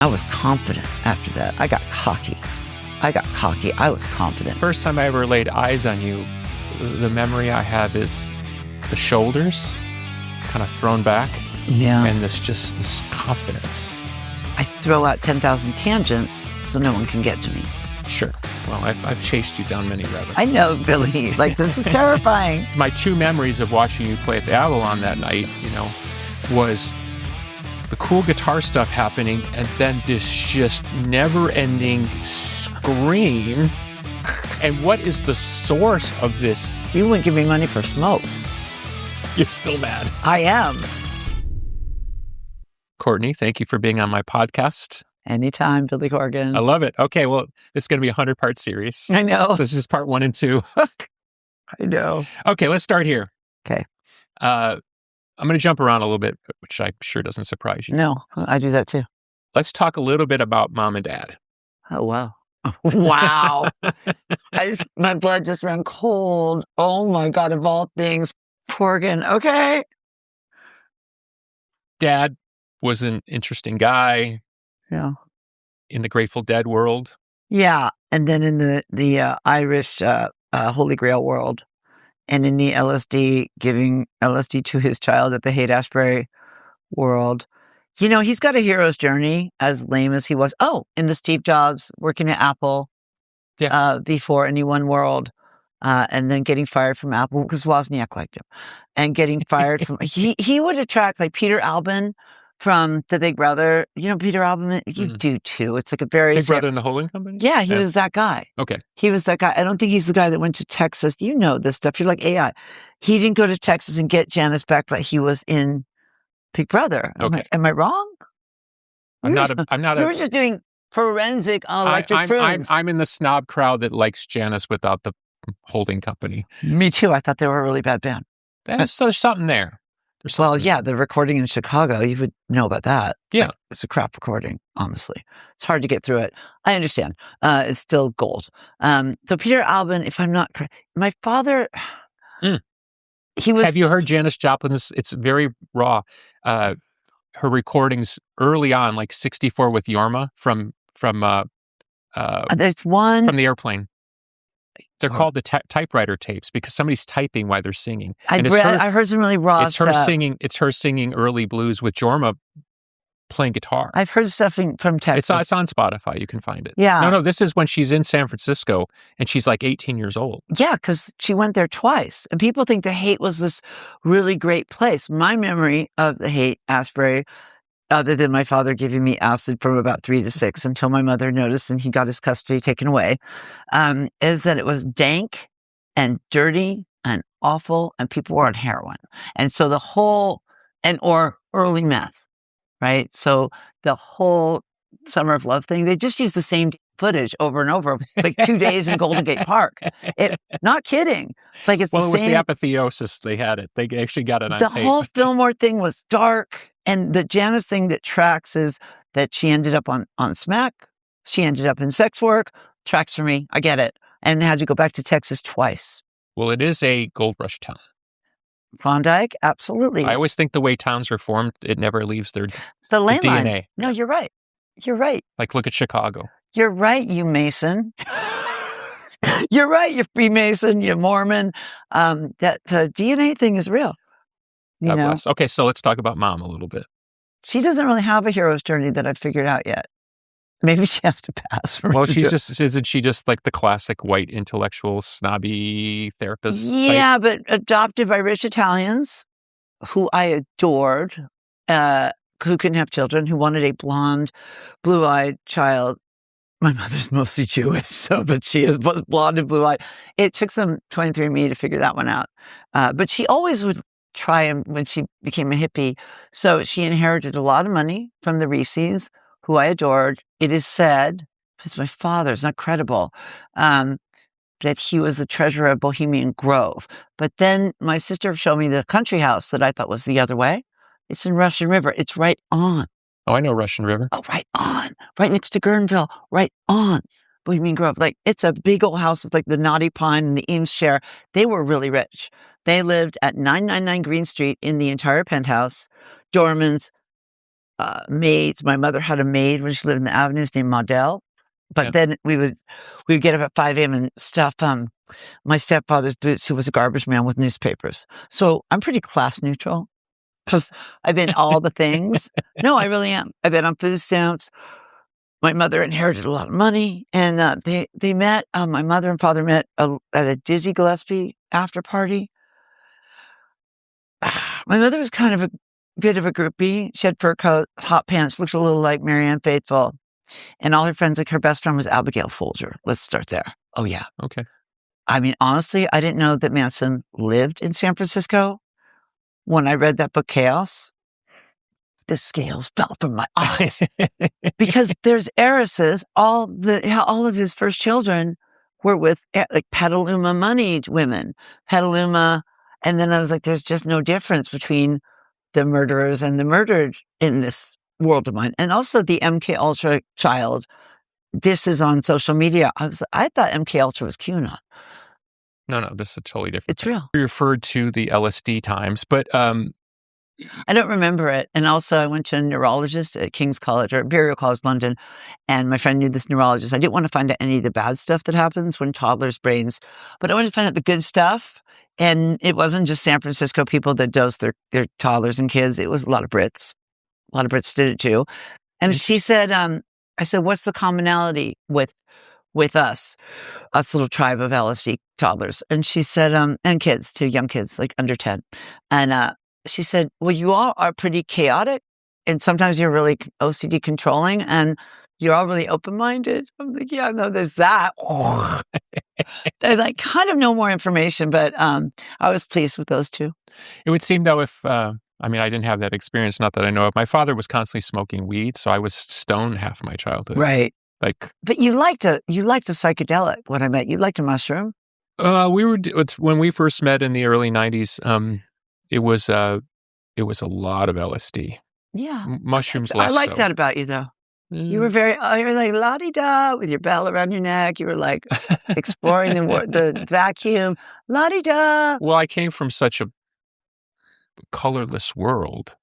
I was confident after that. I got cocky. I was confident. First time I ever laid eyes on you, the memory I have is the shoulders kind of thrown back. Yeah. And this confidence. I throw out 10,000 tangents so no one can get to me. Sure. Well, I've chased you down many rabbit holes. I know, Billy. Like, this is terrifying. My two memories of watching you play at the Avalon that night, was the cool guitar stuff happening and then this just never-ending scream. And what is the source of this? You wouldn't give me money for smokes. You're still mad. I am. Courtney, thank you for being on my podcast. Anytime, Billy Corgan. I love it. Okay, well, it's going to be a 100-part series. I know. So this is part 1 and 2. I know. Okay, let's start here. Okay. I'm going to jump around a little bit, which I'm sure doesn't surprise you. No, I do that too. Let's talk a little bit about mom and dad. Oh, wow. Wow. My blood just ran cold. Oh my God, of all things. Corgan. Okay. Dad was an interesting guy. Yeah. In the Grateful Dead world. Yeah. And then in the Irish Holy Grail world. And in the LSD, giving LSD to his child at the Haight-Ashbury world. He's got a hero's journey, as lame as he was. Oh, in the Steve Jobs, working at Apple before any one world. And then getting fired from Apple because Wozniak liked him. And getting fired from... He would attract like Peter Albin from the Big Brother. Peter Albin, you do too. It's like a very... Big Brother in the Holding Company? Yeah, he was that guy. Okay. He was that guy. I don't think he's the guy that went to Texas. You know this stuff. You're like AI. He didn't go to Texas and get Janice back, but he was in Big Brother. Okay. Am I wrong? I'm not. We were just doing forensic on electric prunes. I'm in the snob crowd that likes Janice without the holding company. Me too. I thought they were a really bad band. There's something there. Well, yeah, the recording in Chicago, you would know about that. Yeah. Like, it's a crap recording, honestly. It's hard to get through it. I understand. It's still gold. So Peter Albin, if I'm not correct, my father, he was... Have you heard Janis Joplin's? It's very raw. Her recordings early on, like 64 with Yorma from there's one... From the airplane. They're called the typewriter tapes because somebody's typing while they're singing. I heard some really raw stuff. It's her singing early blues with Jorma playing guitar. I've heard stuff from Texas. It's on Spotify. You can find it. Yeah. No, this is when she's in San Francisco and she's like 18 years old. Yeah, because she went there twice. And people think the Haight was this really great place. My memory of the Haight-Ashbury, other than my father giving me acid from about 3 to 6 until my mother noticed and he got his custody taken away, is that it was dank and dirty and awful and people were on heroin. And so the whole, or early meth, right? So the whole Summer of Love thing, they just used the same footage over and over, like 2 days in Golden Gate Park. Not kidding. Like it was the apotheosis. They had it. They actually got it on tape. The whole Fillmore thing was dark. And the Janice thing that tracks is that she ended up on Smack. She ended up in sex work. Tracks for me. I get it. And had to go back to Texas twice. Well, it is a gold rush town. Klondike? Absolutely. I always think the way towns are formed, it never leaves the DNA. No, you're right. You're right. Like, look at Chicago. You're right, you Mason. You're right, you Freemason, you Mormon. That the DNA thing is real. God bless. Okay, so let's talk about mom a little bit. She doesn't really have a hero's journey that I've figured out yet. Maybe she has to pass. Well, isn't she just like the classic white intellectual snobby therapist? Yeah, type? But adopted by rich Italians who I adored, who couldn't have children, who wanted a blonde, blue-eyed child. My mother's mostly Jewish, but she is both blonde and blue-eyed. It took some 23andMe to figure that one out. But she always would try him when she became a hippie. So she inherited a lot of money from the Reese's, who I adored. It is said, because my father is not credible, that he was the treasurer of Bohemian Grove. But then my sister showed me the country house that I thought was the other way. It's in Russian River. It's right on. Oh, I know Russian River. Oh, right on. Right next to Guerneville. Right on. Bohemian Grove. Like, it's a big old house with like the knotty pine and the Eames chair. They were really rich. They lived at 999 Green Street in the entire penthouse. Dormans, maids. My mother had a maid when she lived in the Avenues named Maudel. But then we would get up at 5 a.m. and stuff my stepfather's boots, who was a garbage man, with newspapers. So I'm pretty class neutral because I've been all the things. No, I really am. I've been on food stamps. My mother inherited a lot of money, and they met. My mother and father met at a Dizzy Gillespie after party. My mother was kind of a bit of a groupie. She had fur coat, hot pants, looked a little like Marianne Faithfull. And all her friends, like her best friend was Abigail Folger. Let's start there. Oh, yeah. Okay. I mean, honestly, I didn't know that Manson lived in San Francisco. When I read that book, Chaos, the scales fell from my eyes. Because there's heiresses, all of his first children were with like Petaluma moneyed women. Petaluma. And then I was like, there's just no difference between the murderers and the murdered in this world of mine. And also the MK Ultra child. This is on social media. I thought MK Ultra was QAnon. No, this is a totally different It's thing. real. You referred to the LSD times, but I don't remember it. And also I went to a neurologist at King's College or Imperial College London, and my friend knew this neurologist. I didn't want to find out any of the bad stuff that happens when toddlers' brains, but I wanted to find out the good stuff. And it wasn't just San Francisco people that dose their toddlers and kids. It was a lot of Brits. A lot of Brits did it too. And she said, I said, what's the commonality with us little tribe of LSD toddlers? And she said, and kids too, young kids, like under 10. And she said, well, you all are pretty chaotic. And sometimes you're really OCD controlling, and you're all really open-minded. I'm like, yeah, no, there's that. I like kind of know more information, but I was pleased with those two. It would seem though if, I didn't have that experience, not that I know of. My father was constantly smoking weed, so I was stoned half of my childhood. Right. But you liked a psychedelic when I met you. You liked a mushroom? It's when we first met in the early 90s, it was a lot of LSD. Yeah. Mushrooms less I like so. that about you though. You were you were like la-di-da with your bell around your neck. You were like exploring the vacuum, la-di-da. Well, I came from such a colorless world.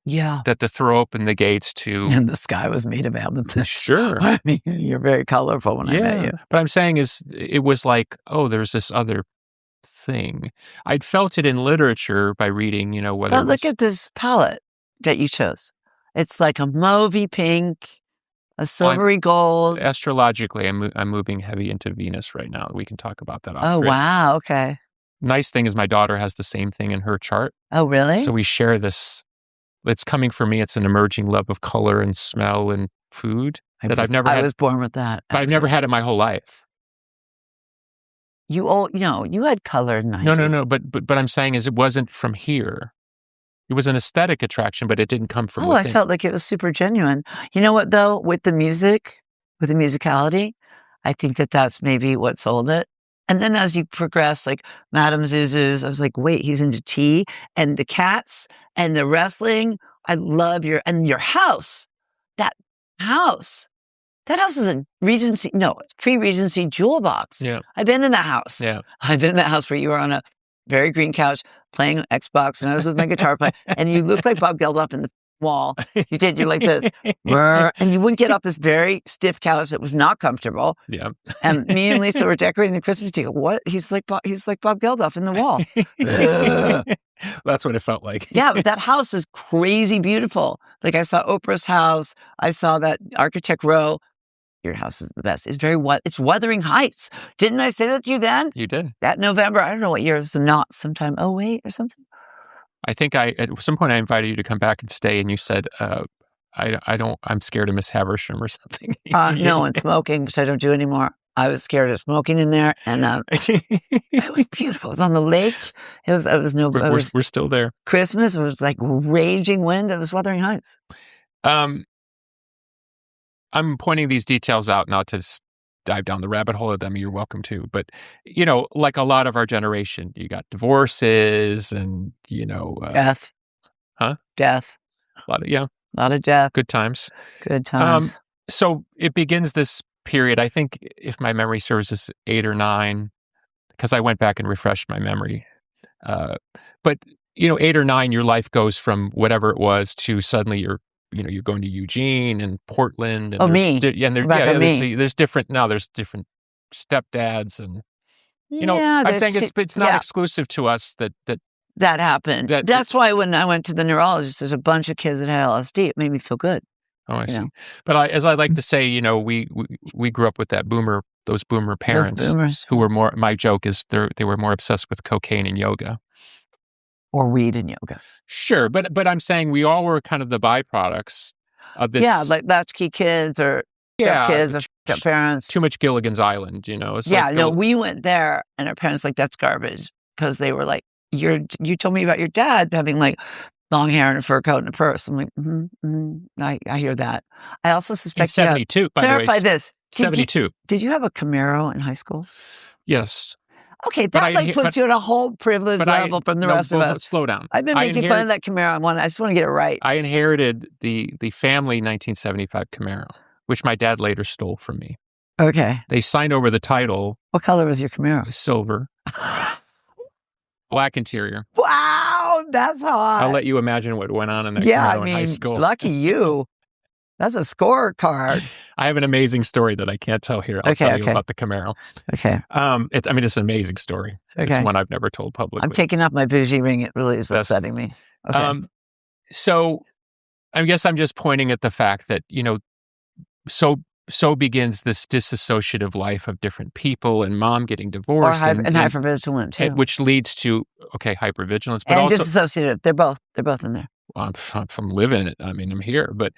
Yeah. That to throw open the gates to... And the sky was made of amethyst. Sure. I mean, you're very colorful when I met you. But I'm saying it was like, oh, there's this other thing. I'd felt it in literature by reading, whether But look at this palette that you chose. It's like a mauvey pink, a silvery gold. Astrologically, I'm moving heavy into Venus right now. We can talk about that. Oh, wow. Okay. Nice thing is my daughter has the same thing in her chart. Oh, really? So we share this. It's coming for me. It's an emerging love of color and smell and food that I've never had. I was born with that. But I've never had it my whole life. You had color in 90s. No. But I'm saying is it wasn't from here. It was an aesthetic attraction, but it didn't come from within. I felt like it was super genuine. You know what, though? With the music, with the musicality, I think that's maybe what sold it. And then as you progress, like Madame Zuzu's, I was like, wait, he's into tea and the cats and the wrestling. I love your house. That house. That house is a Regency. No, it's pre-Regency jewel box. Yeah. I've been in that house. Yeah. I've been in that house where you were on a very green couch playing Xbox, and I was with my guitar player, and you looked like Bob Geldof in the wall. You did. You're like this. And you wouldn't get off this very stiff couch that was not comfortable. Yeah. And me and Lisa were decorating the Christmas tree. What? He's like Bob Geldof in the wall. That's what it felt like. Yeah, but that house is crazy beautiful. Like I saw Oprah's house. I saw that Architect Row. Your house is the best. It's it's Wuthering Heights. Didn't I say that to you then? You did. That November, I don't know what year, it's not sometime 08 or something. I think at some point I invited you to come back and stay, and you said, I'm scared of Miss Haversham or something. No, and smoking, which I don't do anymore. I was scared of smoking in there, and it was beautiful. It was on the lake. We're still there. Christmas, it was like raging wind. It was Wuthering Heights. I'm pointing these details out not to dive down the rabbit hole of them. You're welcome to. But, like a lot of our generation, you got divorces and, death. Huh? Death. A lot of death. Good times. Good times. So it begins this period, I think, if my memory serves, is 8 or 9, because I went back and refreshed my memory. But, 8 or 9, your life goes from whatever it was to suddenly you're you're going to Eugene and Portland, and Oh, me. there's different stepdads, and I think it's not exclusive to us that happened. That's why when I went to the neurologist, there's a bunch of kids that had LSD. It made me feel good. Oh, I see. But as I like to say, we grew up with those boomer parents who were more. My joke is they were more obsessed with cocaine and yoga, or weed and yoga. Sure, but I'm saying we all were kind of the byproducts of this. Yeah, like latchkey kids or kids or parents. Too much Gilligan's Island, It's we went there, and our parents like, that's garbage, because they were like, you told me about your dad having like long hair and a fur coat and a purse. I'm like, I hear that. I also suspect in 72. By the way, clarify this. 72. Did you have a Camaro in high school? Yes. Okay, that puts you in a whole privileged level from the rest of us. Slow down. I've been making fun of that Camaro. I just want to get it right. I inherited the family 1975 Camaro, which my dad later stole from me. Okay. They signed over the title. What color was your Camaro? Silver. Black interior. Wow, that's hot. I'll let you imagine what went on in that Camaro in high school. Lucky you. That's a scorecard. I have an amazing story that I can't tell here. I'll tell you about the Camaro. Okay. It's an amazing story. Okay. It's one I've never told publicly. I'm taking off my bougie ring. It really is upsetting me. Okay. So I guess I'm just pointing at the fact that, so begins this disassociative life of different people, and mom getting divorced. And hypervigilant too. Which leads to, hypervigilance. But and also dissociative. They're both in there. Well, I'm living it. I mean, I'm here. But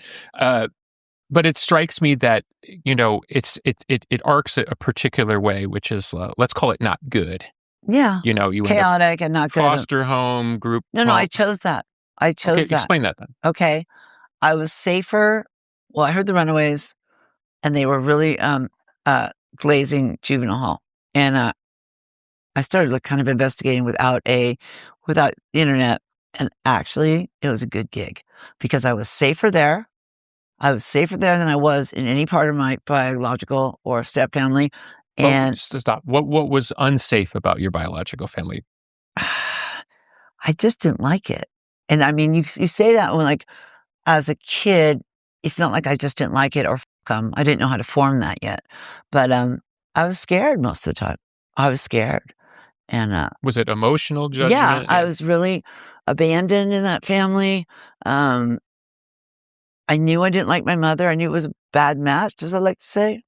it strikes me that, it arcs a particular way, which is, let's call it not good. Yeah. You chaotic and not good. Foster home, group. No, I chose that. Okay, explain that then. Okay. I was safer. Well, I heard the Runaways, and they were really glazing Juvenile Hall. And I started kind of investigating without the internet. And actually, it was a good gig, because I was safer there. I was safer there than I was in any part of my biological or step family. And stop. What was unsafe about your biological family? I just didn't like it. And I mean, you say that when, as a kid, it's not like I just didn't like it or I didn't know how to form that yet. But I was scared most of the time. I was scared. And was it emotional judgment? Yeah, I was really abandoned in that family. I knew I didn't like my mother. I knew it was a bad match, as I like to say.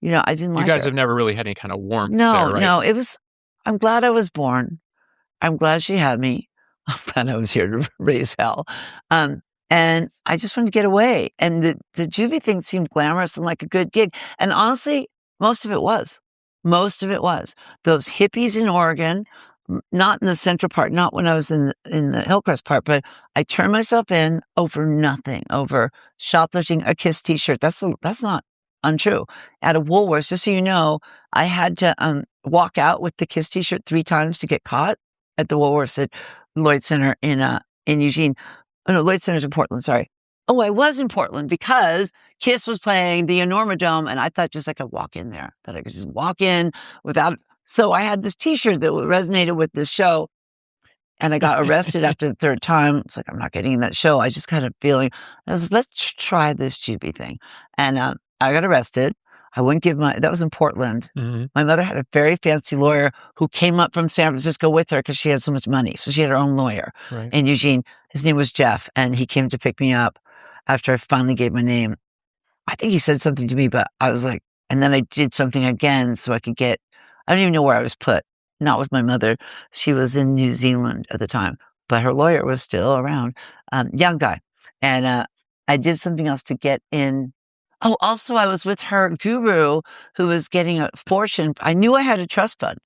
I didn't like her. You guys have never really had any kind of warmth there, right? No, it was, I'm glad I was born. I'm glad she had me. I'm glad I was here to raise hell. And I just wanted to get away. And the juvie thing seemed glamorous and like a good gig. And honestly, most of it was. Those hippies in Oregon, not in the central part, not when I was in the Hillcrest part, but I turned myself in over nothing, over shoplifting a KISS t-shirt. That's not untrue. At a Woolworths, just so you know, I had to walk out with the KISS t-shirt 3 times to get caught at the Woolworths at Lloyd Center in Eugene. Oh, no, Lloyd Center's in Portland, sorry. Oh, I was in Portland because KISS was playing the Enorma Dome, and I thought just I could walk in there, that I could just walk in without... So I had this t-shirt that resonated with this show, and I got arrested after the 3rd time. It's like, I'm not getting in that show. I just got a feeling. I was like, let's try this juvie thing. And I got arrested. I wouldn't give that was in Portland. Mm-hmm. My mother had a very fancy lawyer who came up from San Francisco with her because she had so much money. So she had her own lawyer in Eugene. His name was Jeff, and he came to pick me up after I finally gave my name. I think he said something to me, but I was like, and then I did something again so I could get, I don't even know where I was put. Not with my mother. She was in New Zealand at the time, but her lawyer was still around. Young guy. And I did something else to get in. Oh, also I was with her guru who was getting a fortune. I knew I had a trust fund,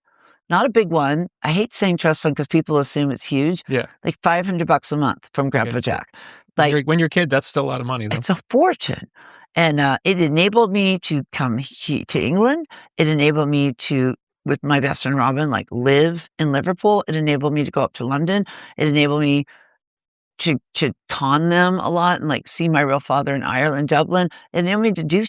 not a big one. I hate saying trust fund because people assume it's huge. Yeah. Like $500 a month from Grandpa Jack. Like when you're a kid, that's still a lot of money, though. It's a fortune. And it enabled me to come to England. It enabled me to, with my best friend Robin, live in Liverpool. It enabled me to go up to London. It enabled me to con them a lot and see my real father in Ireland, Dublin. It enabled me to do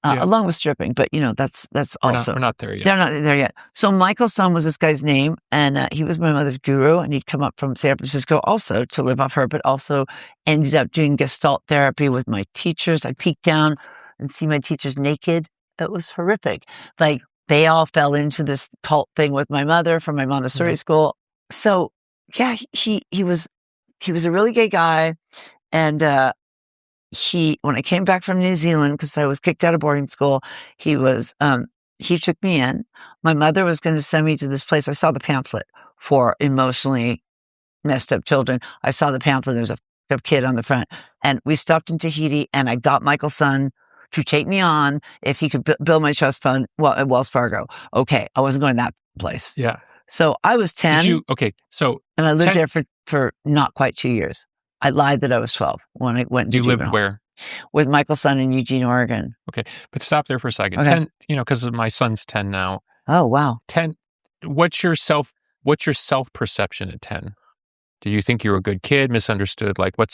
along with stripping. But that's also we're not there yet. They're not there yet. So Michael's son was this guy's name, and he was my mother's guru, and he'd come up from San Francisco also to live off her, but also ended up doing Gestalt therapy with my teachers. I'd peek down and see my teachers naked. That was horrific. Like, they all fell into this cult thing with my mother from my Montessori school. So yeah, he was a really gay guy. And when I came back from New Zealand, because I was kicked out of boarding school, he took me in. My mother was going to send me to this place. I saw the pamphlet for emotionally messed up children. I saw the pamphlet. There was a kid on the front, and we stopped in Tahiti, and I got Michael's son to take me on if he could build my trust fund at Wells Fargo. Okay, I wasn't going that place. Yeah. So I was 10. And I lived there for not quite 2 years. I lied that I was 12 when I went to Juvenile. You lived Juvenile. where? With Michael's son in Eugene, Oregon. Okay, but stop there for a second. Okay. 10, because my son's 10 now. Oh, wow. 10. What's your self-perception at 10? Did you think you were a good kid, misunderstood? Like, what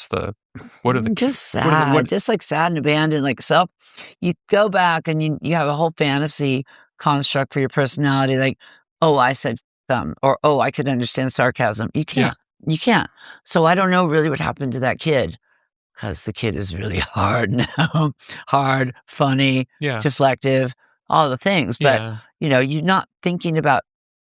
are the... Just sad, just like sad and abandoned. Like, you go back and you have a whole fantasy construct for your personality. Like, oh, I said or, oh, I could understand sarcasm. You can't. Yeah. You can't. So I don't know really what happened to that kid, because the kid is really hard now. Hard, funny, deflective, all the things. But, you're not thinking about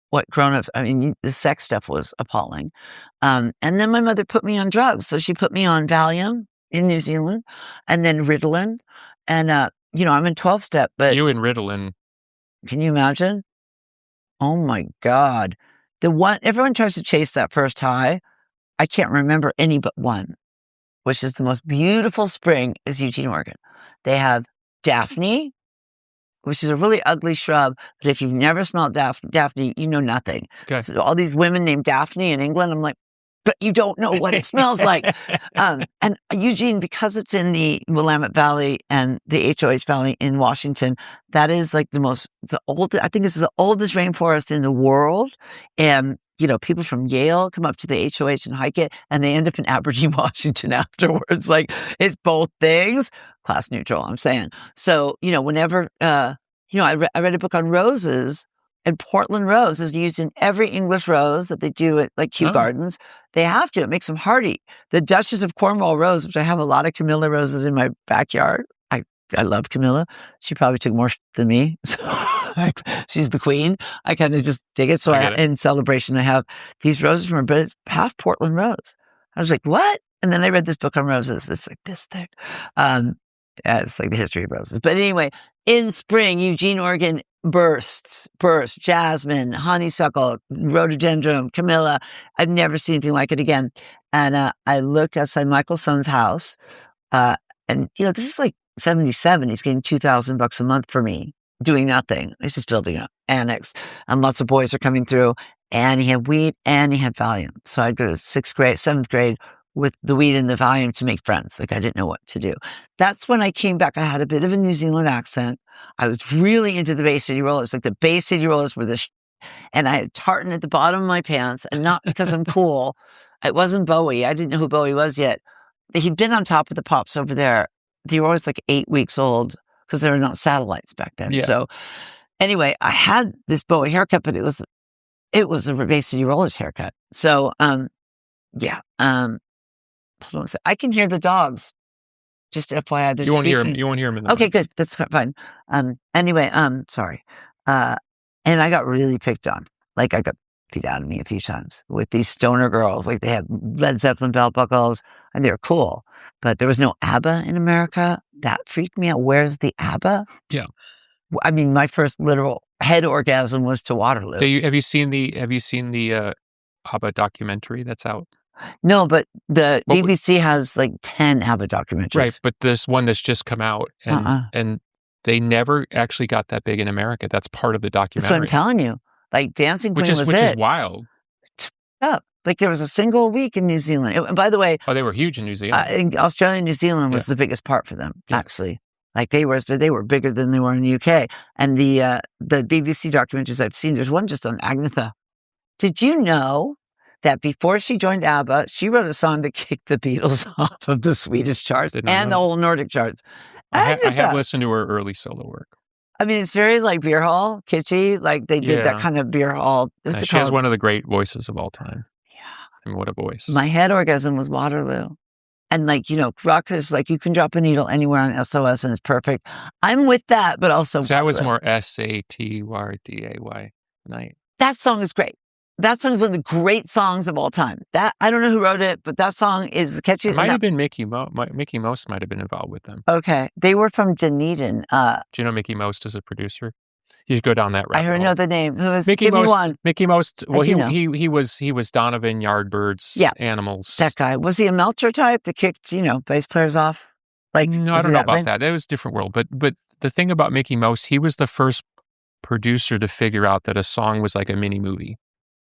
what grown-up, the sex stuff was appalling. And then my mother put me on drugs. So she put me on Valium in New Zealand, and then Ritalin. And, I'm in 12-step, but... You in Ritalin. Can you imagine? Oh my God. Everyone tries to chase that first high. I can't remember any but one, which is the most beautiful spring is Eugene, Oregon. They have Daphne, which is a really ugly shrub, but if you've never smelled Daphne, you know nothing. Okay. So all these women named Daphne in England, I'm like, but you don't know what it smells like. And Eugene, because it's in the Willamette Valley and the HOH Valley in Washington, that is like I think it's the oldest rainforest in the world. And, people from Yale come up to the HOH and hike it, and they end up in Aberdeen, Washington afterwards. Like, it's both things. Class neutral, I'm saying. So, whenever, I read a book on roses, and Portland rose is used in every English rose that they do at like Kew Gardens. They have to. It makes them hardy. The Duchess of Cornwall rose, which I have a lot of Camilla roses in my backyard. I love Camilla. She probably took more than me. So she's the queen. I kind of just dig it. So in celebration, I have these roses from her, but it's half Portland rose. I was like, what? And then I read this book on roses. It's like this thick. It's like the history of roses. But anyway, in spring, Eugene, Oregon bursts, jasmine, honeysuckle, rhododendron, camilla. I've never seen anything like it again. And I looked outside Michael's son's house, and this is like 77. He's getting $2,000 a month for me, doing nothing. He's just building an annex, and lots of boys are coming through. And he had weed, and he had Valium. So I'd go to 7th grade with the weed and the Valium to make friends. Like, I didn't know what to do. That's when I came back. I had a bit of a New Zealand accent. I was really into the Bay City Rollers. Like, the Bay City Rollers were and I had tartan at the bottom of my pants, and not because I'm cool. It wasn't Bowie. I didn't know who Bowie was yet. He'd been on top of the pops over there. They were always like 8 weeks old because there were not satellites back then. Yeah. So anyway, I had this Bowie haircut, but it was a Bay City Rollers haircut. So, hold on a sec. I can hear the dogs. Just FYI, you won't hear them. You won't hear them. Okay, good. That's fine. Anyway, sorry. And I got really picked on. Like, I got beat out of me a few times with these stoner girls. Like, they had Led Zeppelin belt buckles, and they were cool. But there was no ABBA in America. That freaked me out. Where's the ABBA? Yeah. I mean, my first literal head orgasm was to Waterloo. Have you seen the ABBA documentary that's out? No, but the BBC has like 10 ABBA documentaries. Right, but this one that's just come out, and they never actually got that big in America. That's part of the documentary. That's what I'm telling you. Like, Dancing Queen which is wild. Like, there was a single week in New Zealand. By the way, they were huge in New Zealand. Australia and New Zealand was the biggest part for them, actually. Like, they were bigger than they were in the UK. And the BBC documentaries I've seen, there's one just on Agnetha. Did you know that before she joined ABBA, she wrote a song that kicked the Beatles off of the Swedish charts and the whole Nordic charts? I have listened to her early solo work. I mean, it's very like beer hall, kitschy. Like they did that kind of beer hall. She has one of the great voices of all time. Yeah. I mean, what a voice. My head orgasm was Waterloo. And like, rock is like you can drop a needle anywhere on SOS and it's perfect. I'm with that, but also. So that was more SATYDAY night. That song is great. That song is one of the great songs of all time. That I don't know who wrote it, but that song is catchy. It might have been Mickey Mickey Most might have been involved with them. Okay. They were from Dunedin. Do you know Mickey Most is a producer? You should go down that rabbit hole. I know the name. Who was Mickey Most? One. Mickey Most. Well, he was Donovan Yardbird's Animals. That guy. Was he a Meltzer type that kicked bass players off? Like no, I don't know about that. That was a different world. But the thing about Mickey Most, he was the first producer to figure out that a song was like a mini movie.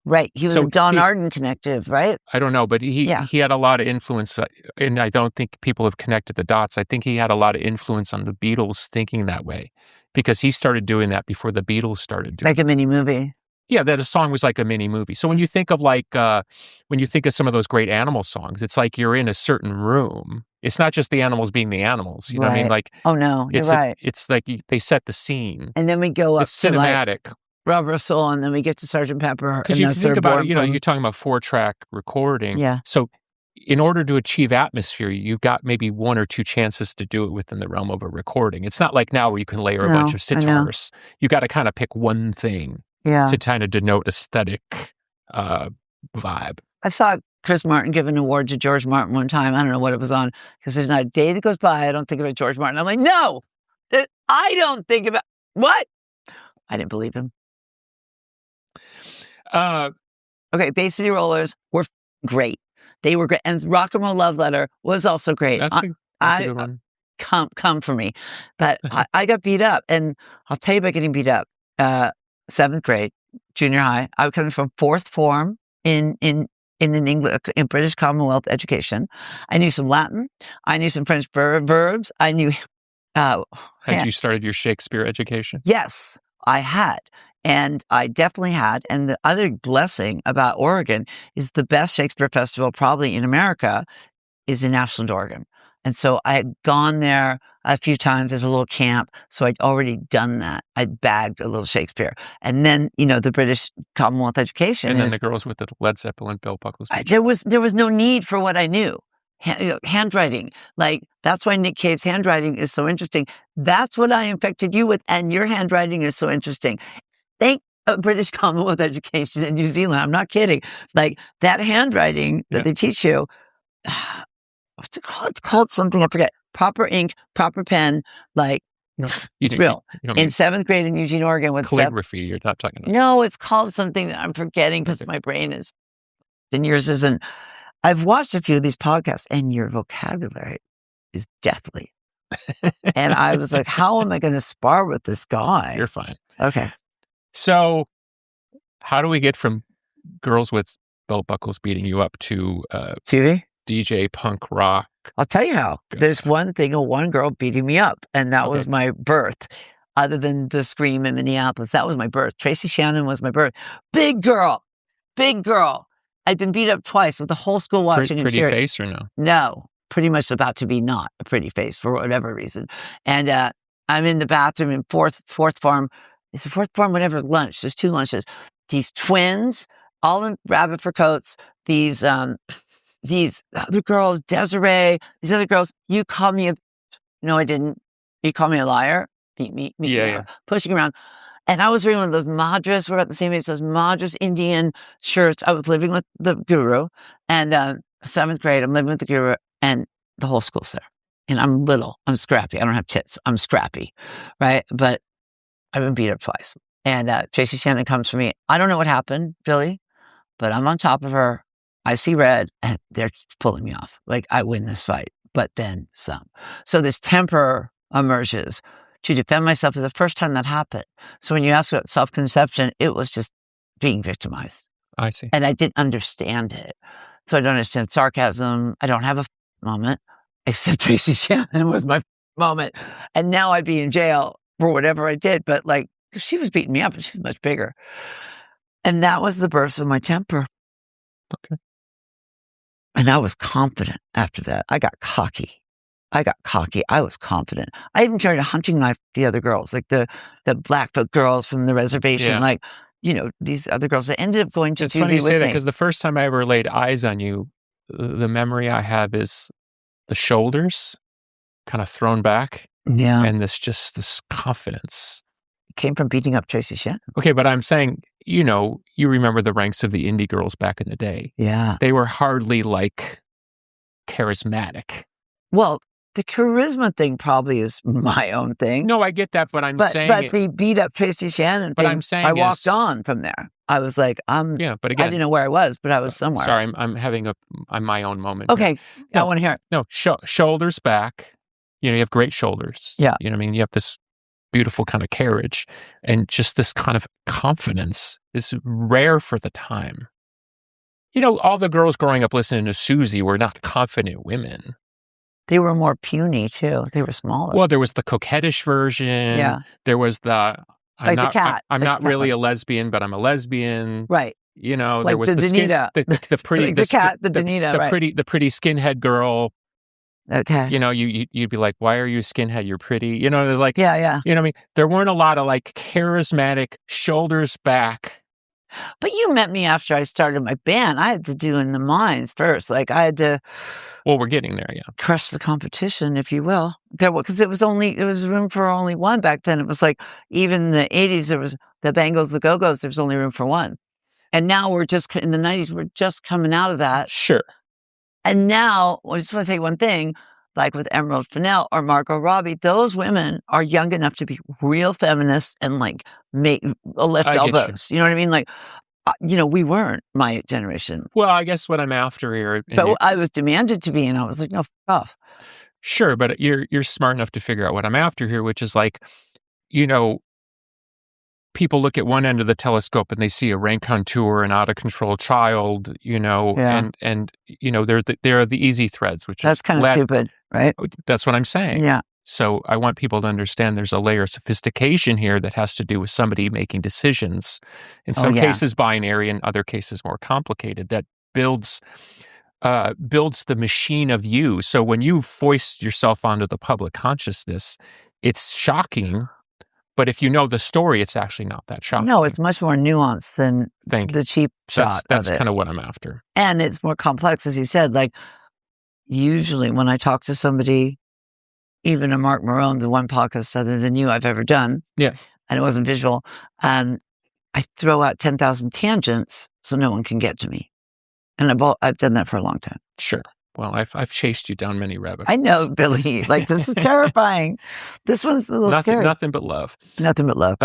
Right. He was a Don Arden connective, right? I don't know, but he had a lot of influence, and I don't think people have connected the dots. I think he had a lot of influence on the Beatles thinking that way because he started doing that before the Beatles started doing it. Like a mini movie. Yeah, that a song was like a mini movie. So when you think of some of those great animal songs, it's like you're in a certain room. It's not just the animals being the animals. You know what I mean? Like, oh no, you're right. It's like they set the scene. And then we go up it's cinematic. To Rubber Soul, and then we get to Sgt. Pepper. Because you think about, you're talking about 4-track recording. Yeah. So in order to achieve atmosphere, you've got maybe one or two chances to do it within the realm of a recording. It's not like now where you can layer a bunch of sitars. You got to kind of pick one thing to kind of denote aesthetic vibe. I saw Chris Martin give an award to George Martin one time. I don't know what it was on, because there's not a day that goes by I don't think about George Martin. I'm like, no, I don't think about what? I didn't believe him. Okay, Bay City Rollers were great. They were great. And Rock and Roll Love Letter was also great. That's a good one. Come for me. But I got beat up. And I'll tell you about getting beat up. 7th grade, junior high. I was coming from 4th form in British Commonwealth education. I knew some Latin. I knew some French verbs. I knew... Had you started your Shakespeare education? Yes, I had. And I definitely had. And the other blessing about Oregon is the best Shakespeare festival probably in America is in Ashland, Oregon. And so I had gone there a few times as a little camp. So I'd already done that. I'd bagged a little Shakespeare. And then, the British Commonwealth education. And then the girls with the Led Zeppelin, Bill Buckles. There was no need for what I knew. Handwriting. Like, that's why Nick Cave's handwriting is so interesting. That's what I infected you with. And your handwriting is so interesting. Thank British Commonwealth education in New Zealand. I'm not kidding. Like that handwriting that they teach you. What's it called? It's called something I forget. Proper ink, proper pen. Like it's real. In 7th grade in Eugene, Oregon, with calligraphy. You're not talking about. No, it's called something that I'm forgetting because my brain is. And yours isn't. I've watched a few of these podcasts, and your vocabulary is deathly. And I was like, how am I going to spar with this guy? You're fine. Okay. So, how do we get from girls with belt buckles beating you up to TV? DJ punk rock? I'll tell you how. There's one girl beating me up, and that was my birth. Other than the scream in Minneapolis, that was my birth. Tracy Shannon was my birth. Big girl. I'd been beat up twice with the whole school watching. Pretty face or no? No. Pretty much about to be not a pretty face for whatever reason. And I'm in the bathroom in fourth form. It's a 4th form, whatever, lunch. There's 2 lunches. These twins, all in rabbit fur coats. These other girls, Desiree, these other girls. You call me no, I didn't. You call me a liar. Beat me. Yeah. Pushing around. And I was wearing one of those Madras. We're about the same age. Those Madras Indian shirts. I was living with the guru. And 7th grade, I'm living with the guru. And the whole school's there. And I'm little. I'm scrappy. I don't have tits. I'm scrappy. Right? But I've been beat up twice. And Tracy Shannon comes for me. I don't know what happened, Billy, but I'm on top of her. I see red, and they're pulling me off. Like, I win this fight, but then some. So this temper emerges to defend myself for the first time that happened. So when you ask about self-conception, it was just being victimized. I see. And I didn't understand it. So I don't understand sarcasm. I don't have a moment, except Tracy Shannon was my moment. And now I'd be in jail for whatever I did. But like, she was beating me up, and she was much bigger. And that was the birth of my temper. Okay. And I was confident after that. I got cocky. I got cocky. I was confident. I even carried a hunting knife with the other girls, like the Blackfoot girls from the reservation, Yeah. like, these other girls that ended up going to It's funny juvie you say with that me. because the first time I ever laid eyes on you, the memory I have is the shoulders kind of thrown back Yeah. and this confidence. It came from beating up Tracy Shannon. Okay, but I'm saying, you remember the ranks of the indie girls back in the day. Yeah. They were hardly like charismatic. Well, the charisma thing probably is my own thing. No, I get that, but But the beat up Tracy Shannon But thing, I'm saying I walked on from there. I was like, yeah, but I again, didn't know where I was, but I was somewhere. sorry, I'm having my own moment. Okay, No, I want to hear it. No, shoulders back. You have great shoulders. Yeah. You know what I mean? You have this beautiful kind of carriage and just this kind of confidence is rare for the time. All the girls growing up listening to Susie were not confident women. They were more puny too. They were smaller. Well, there was the coquettish version. Yeah. There was the I'm the cat. I'm the not cat really one. a lesbian, but I'm a lesbian. Right. There Like was the the skin, Danita. the pretty, Like the cat, the Danita, the right. pretty skinhead girl. Okay. You'd be like, why are you a skinhead? You're pretty. There's like, Yeah. you know what I mean? There weren't a lot of like charismatic shoulders back. But you met me after I started my band. I had to do in the mines first. Like I had to. Well, we're getting there, yeah. Crush the competition, if you will. Because there was room for only one back then. It was like even the 80s, there was the Bangles, the Go-Go's, there was only room for one. And now we're just in the 90s, we're just coming out of that. Sure. And now, I just want to say one thing, like with Emerald Fennell or Margot Robbie, those women are young enough to be real feminists and like lift elbows. You know what I mean? Like, we weren't my generation. Well, I guess what I'm after here. But I was demanded to be, and I was like, no, fuck off. Sure, but you're smart enough to figure out what I'm after here, which is like, people look at one end of the telescope and they see a raconteur, an out of control child, Yeah. and there are the easy threads, which That's kind of stupid, right? That's what I'm saying. Yeah. So I want people to understand there's a layer of sophistication here that has to do with somebody making decisions. In some cases binary, in other cases more complicated, that builds the machine of you. So when you foist yourself onto the public consciousness, it's shocking. But if you know the story, it's actually not that shocking. No, it's much more nuanced than the cheap shot. That's kind of what I'm after. And it's more complex, as you said. Like usually when I talk to somebody, even a Mark Marone, the one podcast other than you I've ever done. Yeah. And it wasn't visual. I throw out 10,000 tangents so no one can get to me. And I've done that for a long time. Sure. Well, I've chased you down many rabbit holes. I know, Billy. Like, this is terrifying. This one's a little scary. Nothing but love. Nothing but love.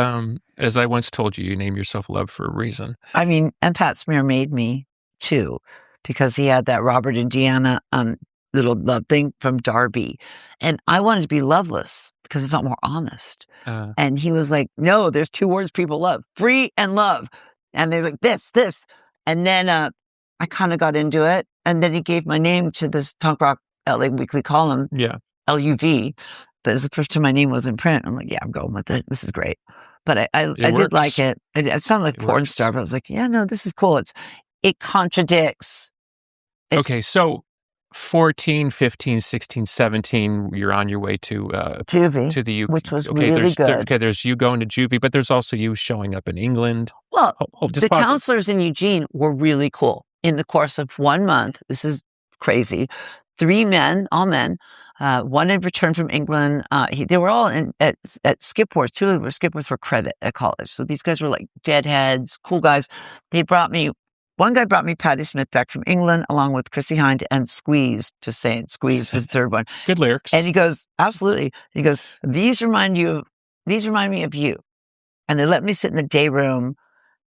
As I once told you, you name yourself Love for a reason. I mean, and Pat Smear made me too, because he had that Robert and Deanna little love thing from Darby. And I wanted to be loveless because it felt more honest. And he was like, no, there's two words people love, free and love. And they're like, this. And then I kind of got into it. And then he gave my name to this punk rock LA weekly column, LUV. But it was the first time my name was in print. I'm like, yeah, I'm going with it. This is great. But I did like it. It sounded like porn star, but I was like, yeah, no, this is cool. It contradicts. Okay, so 14, 15, 16, 17, you're on your way to Juvie, to the UK. Which was really good. There's you going to Juvie, but there's also you showing up in England. Well, the counselors in Eugene were really cool. In the course of 1 month, this is crazy, 3 men, all men, one had returned from England. They were all at Skipworth. 2 of them were Skipworth for credit at college. So these guys were like deadheads, cool guys. One guy brought me Patti Smith back from England, along with Chrissy Hind and Squeeze. Just saying, Squeeze was the third one. Good lyrics. And he goes, absolutely. He goes, these remind me of you. And they let me sit in the day room.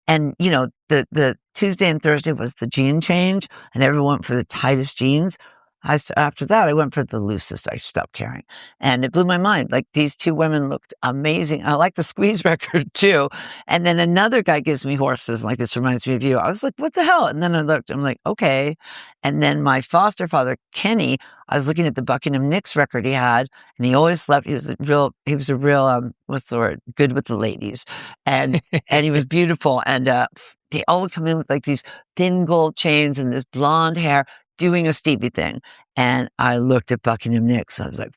And, the Tuesday and Thursday was the jean change, and everyone went for the tightest jeans. After that, I went for the loosest. I stopped caring. And it blew my mind. Like, these 2 women looked amazing. I like the Squeeze record, too. And then another guy gives me horses, like, this reminds me of you. I was like, what the hell? And then I looked, I'm like, okay. And then my foster father, Kenny, I was looking at the Buckingham Nicks record he had, and he always slept. He was a real, what's the word? Good with the ladies. And he was beautiful. And they all would come in with like these thin gold chains and this blonde hair. doing a Stevie thing. And I looked at Buckingham Nicks. I was like,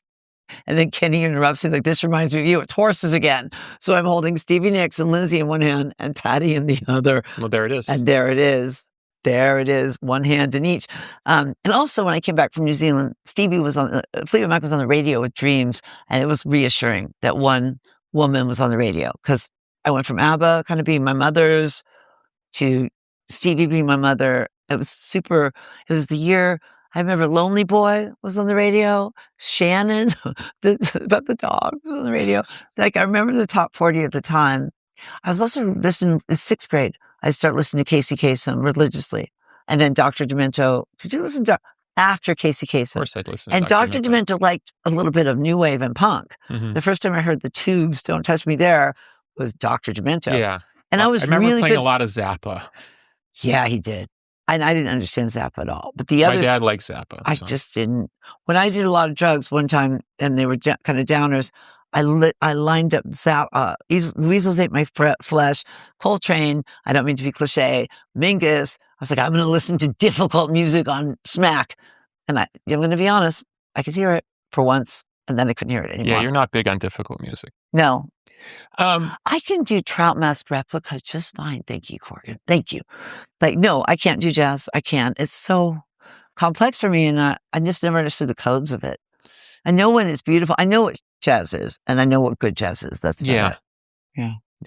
and then Kenny interrupts me like, this reminds me of you. It's horses again. So I'm holding Stevie Nicks and Lindsay in one hand and Patty in the other. Well, there it is. And there it is. There it is. One hand in each. And also when I came back from New Zealand, Fleetwood Mac was on the radio with Dreams. And it was reassuring that one woman was on the radio, because I went from ABBA kind of being my mother's to Stevie being my mother. It was the year, I remember Lonely Boy was on the radio. Shannon, about the dog, was on the radio. Like, I remember the top 40 at the time. I was also listening in 6th grade. I started listening to Casey Kasem religiously. And then Dr. Demento. Did you listen to after Casey Kasem? Of course I'd listen. And Dr. Demento liked a little bit of new wave and punk. Mm-hmm. The first time I heard the Tubes, Don't Touch Me There, was Dr. Demento. Yeah. And I remember really playing good. a lot of Zappa. Yeah, he did. And I didn't understand Zappa at all. But the others, My dad likes Zappa. I just didn't. When I did a lot of drugs one time, and they were kind of downers, I lined up Weasels Ate My Flesh, Coltrane, I don't mean to be cliche, Mingus. I was like, I'm going to listen to difficult music on Smack. And I'm going to be honest, I could hear it for once, and then I couldn't hear it anymore. Yeah, you're not big on difficult music. No. I can do Trout Mask Replica just fine. Thank you, Corgan. Thank you. Like, no, I can't do jazz. I can't. It's so complex for me, and I just never understood the codes of it. I know when it's beautiful. I know what jazz is, and I know what good jazz is. That's about it.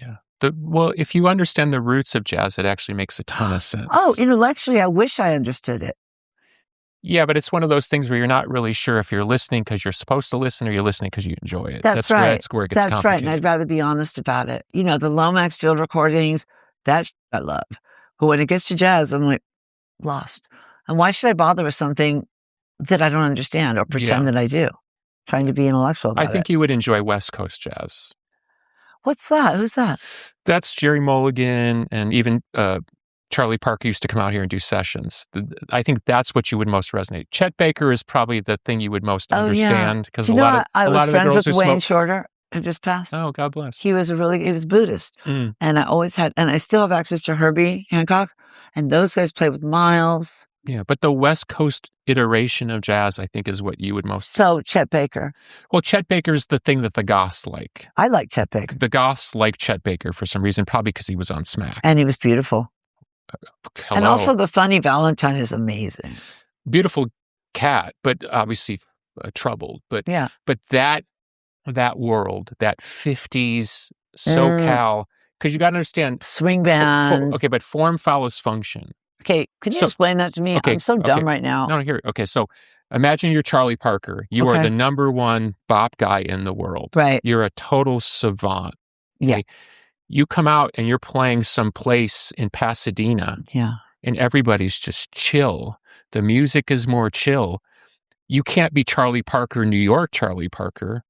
Yeah. Well, if you understand the roots of jazz, it actually makes a ton of sense. Oh, intellectually, I wish I understood it. Yeah, but it's one of those things where you're not really sure if you're listening because you're supposed to listen or you're listening because you enjoy it. That's right. That's where it gets complicated. Right, and I'd rather be honest about it. You know, the Lomax field recordings, that I love. But when it gets to jazz, I'm like, lost. And why should I bother with something that I don't understand or pretend that I do? Trying to be intellectual about it. I think you would enjoy West Coast jazz. What's that? Who's that? That's Jerry Mulligan, and even Charlie Parker used to come out here and do sessions. I think that's what you would most resonate. Chet Baker is probably the thing you would most understand, because a lot of the girls with Wayne Shorter, who just passed. Oh, God bless. He was Buddhist, and I still have access to Herbie Hancock, and those guys played with Miles. Yeah, but the West Coast iteration of jazz, I think, is what you would most... So, Chet Baker. Well, Chet Baker's the thing that the goths like. I like Chet Baker. The goths like Chet Baker for some reason, probably because he was on Smack. And he was beautiful. Hello. And also the Funny Valentine is amazing. Beautiful cat, but obviously troubled. But yeah. But that world, that 50s SoCal, because you got to understand... Swing band. Okay, but form follows function. Okay, can you explain that to me? Okay, I'm so dumb right now. No, here. Okay, so imagine you're Charlie Parker. You are the number one bop guy in the world. Right. You're a total savant. Okay? Yeah. You come out and you're playing someplace in Pasadena. Yeah. And everybody's just chill. The music is more chill. You can't be Charlie Parker, New York Charlie Parker,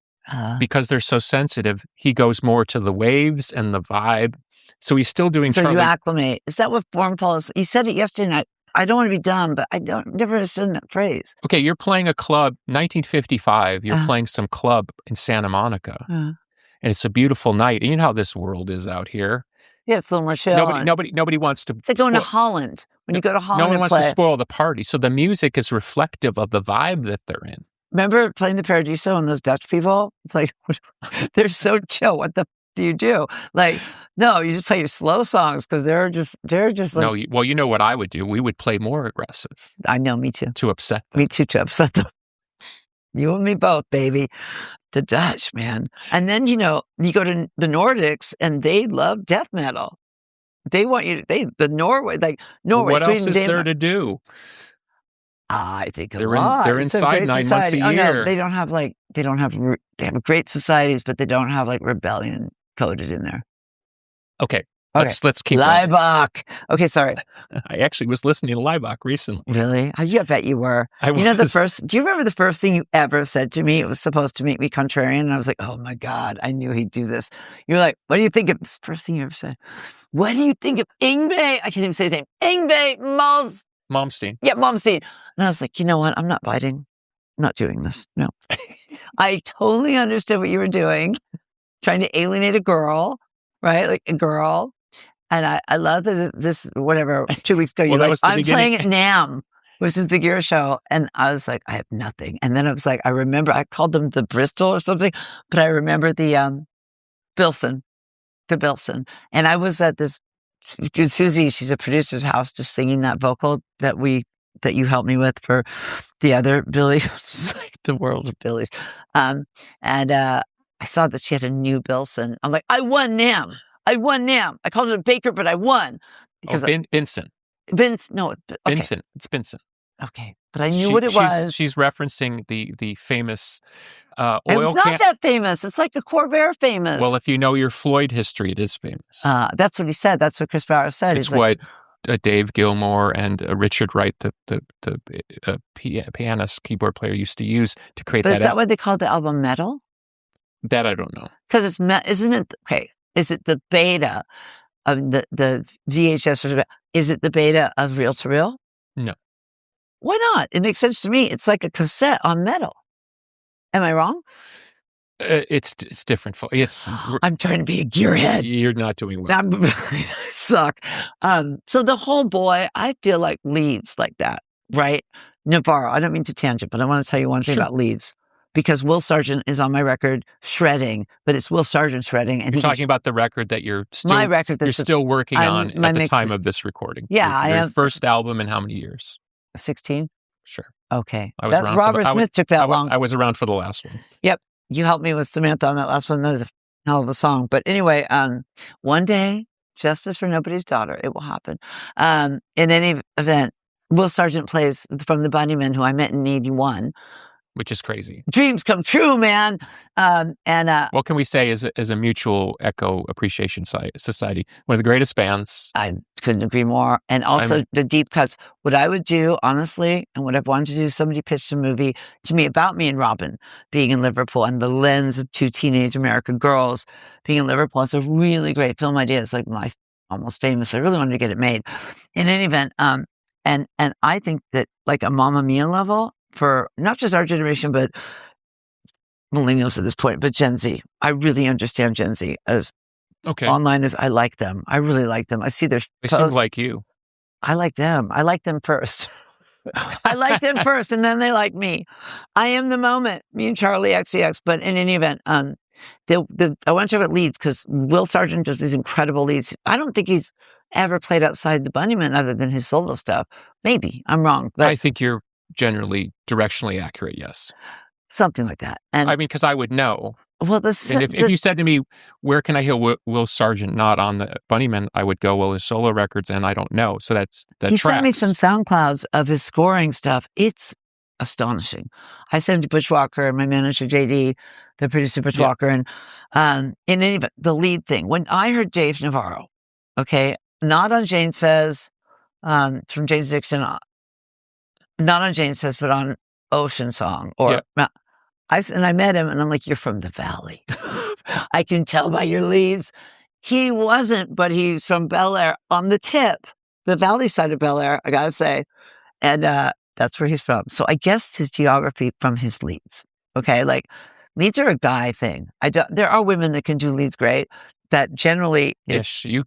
because they're so sensitive. He goes more to the waves and the vibe. So he's still doing Charlie. So you acclimate. Is that what form follows? You said it yesterday night. I don't want to be dumb, but never understood that phrase. Okay, you're playing a club, 1955, you're playing some club in Santa Monica. And it's a beautiful night. And you know how this world is out here. Yeah, it's a little more chill. Nobody wants to... It's like going to Holland. When you go to Holland, no one wants to spoil the party. So the music is reflective of the vibe that they're in. Remember playing the Paradiso and those Dutch people? It's like, they're so chill. What the do you do? Like, no, you just play your slow songs because they're just like... No, well, you know what I would do? We would play more aggressive. I know, me too. To upset them. Me too, to upset them. You and me both, baby. The Dutch, man. And then, you go to the Nordics and they love death metal. They want you to, Norway. What else Sweden, is there to do? I think they're inside 9 months a year. No, they have great societies, but they don't have like rebellion coded in there. Okay. Let's keep Leibach. Okay, sorry. I actually was listening to Leibach recently. Really? I bet you were. I was. Do you remember the first thing you ever said to me? It was supposed to make me contrarian. And I was like, oh my God, I knew he'd do this. You're like, what do you think of this first thing you ever said? What do you think of Yngwie? I can't even say his name. Yngwie Malmsteen. Yeah, Malmsteen. And I was like, you know what? I'm not biting. I'm not doing this. No. I totally understood what you were doing. Trying to alienate a girl, right? Like a girl. And I love this whatever, 2 weeks ago, Well, you're like, I'm beginning. playing at NAMM which is the gear show. And I was like, I have nothing. And then I was like, I remember I called them the Bristol or something, but I remember the Bilson. And I was at this, Susie, she's a producer's house, just singing that vocal that you helped me with for the other Billy. It's like the world of Billies. And I saw that she had a new Bilson. I'm like, I won NAMM. I called it a Baker, but I won. Because Vincent. No, okay. Vincent. It's Vincent. Okay, but I knew what it was. She's referencing the famous oil It's not that famous. It's like a Corvair famous. Well, if you know your Floyd history, it is famous. That's what he said. That's what Chris Bauer said. It's what Dave Gilmour and Richard Wright, the pianist, keyboard player, used to use to create that. But is that why they called the album Metal? That I don't know. Because isn't it, okay, is it the beta of the VHS? Is it the beta of Reel to Reel? No. Why not? It makes sense to me. It's like a cassette on metal. Am I wrong? It's different. I'm trying to be a gearhead. You're not doing well. I suck. So the whole boy, I feel like leads like that, right? Navarro. I don't mean to tangent, but I want to tell you one thing about leads. Because Will Sargent is on my record shredding, but it's Will Sargent shredding. And you're talking about the record that you're still, my record you're still working on at the time of this recording. Yeah, I am. First album in how many years? 16. Sure. Okay. That's Robert Smith took that long. I was around for the last one. Yep. You helped me with Samantha on that last one. That was a hell of a song. But anyway, one day, Justice for Nobody's Daughter, it will happen. In any event, Will Sargent plays from the Bunnymen, who I met in 81. Which is crazy. Dreams come true, man. What can we say is a mutual echo appreciation society? One of the greatest bands. I couldn't agree more. And also the deep cuts. What I would do, honestly, and what I've wanted to do, somebody pitched a movie to me about me and Robin being in Liverpool and the lens of two teenage American girls being in Liverpool. It's a really great film idea. It's like my almost famous. I really wanted to get it made. In any event, and I think that like a Mamma Mia level, for not just our generation, but millennials at this point, but Gen Z. I really understand Gen Z as online as I like them. I really like them. I see their They posts. seem like you. I like them. I like them first. I like them first, and then they like me. I am the moment, me and Charlie XCX. But in any event, I want to talk about leads because Will Sargent does these incredible leads. I don't think he's ever played outside the Bunnymen other than his solo stuff. Maybe I'm wrong, but I think you're generally directionally accurate, yes. Something like that. And I mean, because I would know. Well, if you said to me, where can I hear Will Sargent not on the Bunnymen, I would go, well, his solo records, and I don't know. So that he tracks. Sent me some SoundClouds of his scoring stuff. It's astonishing. I sent to Butch Walker, my manager, JD, the producer, Butch Walker. And in any event, the lead thing, when I heard Dave Navarro, not on Jane Says, from Jane's Addiction, not on Jane Says, but on Ocean Song. And I met him and I'm like, you're from the Valley. I can tell by your leads. He wasn't, but he's from Bel Air on the tip, the Valley side of Bel Air, I gotta say. And that's where he's from. So I guessed his geography from his leads. Okay, like leads are a guy thing. There are women that can do leads great. That generally, yes, you.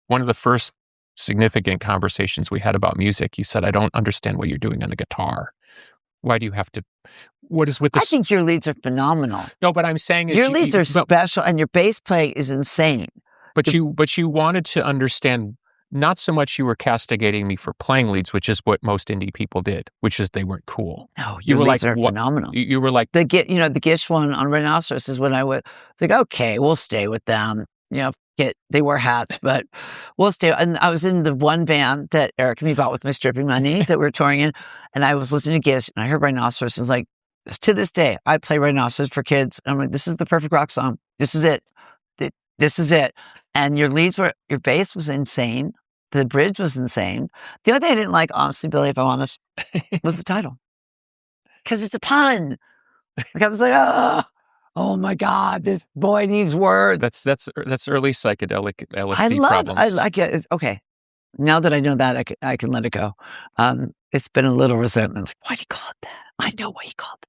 One of the first significant conversations we had about music, you said, I don't understand what you're doing on the guitar. Why do you have to? What is with this? I think your leads are phenomenal. No, but I'm saying your leads are special, and your bass playing is insane. But you wanted to understand. Not so much you were castigating me for playing leads, which is what most indie people did, which is they weren't cool. No, your leads are phenomenal. You were like the Gish one on Rhinoceros is when I would. It's like, okay, we'll stay with them. They wear hats, but we'll stay. And I was in the one van that Eric and me bought with my stripping money that we were touring in, and I was listening to Gish, and I heard Rhinoceros. It's like, to this day, I play Rhinoceros for kids. I'm like, this is the perfect rock song. This is it. This is it. And your bass was insane. The bridge was insane. The other thing I didn't like, honestly, Billy, if I'm honest, was the title. Because it's a pun. Like I was like, oh my God, this boy needs words. That's early psychedelic LSD problems. I like it. Okay. Now that I know that, I can let it go. It's been a little resentment. Like, why did he call it that? I know why he called it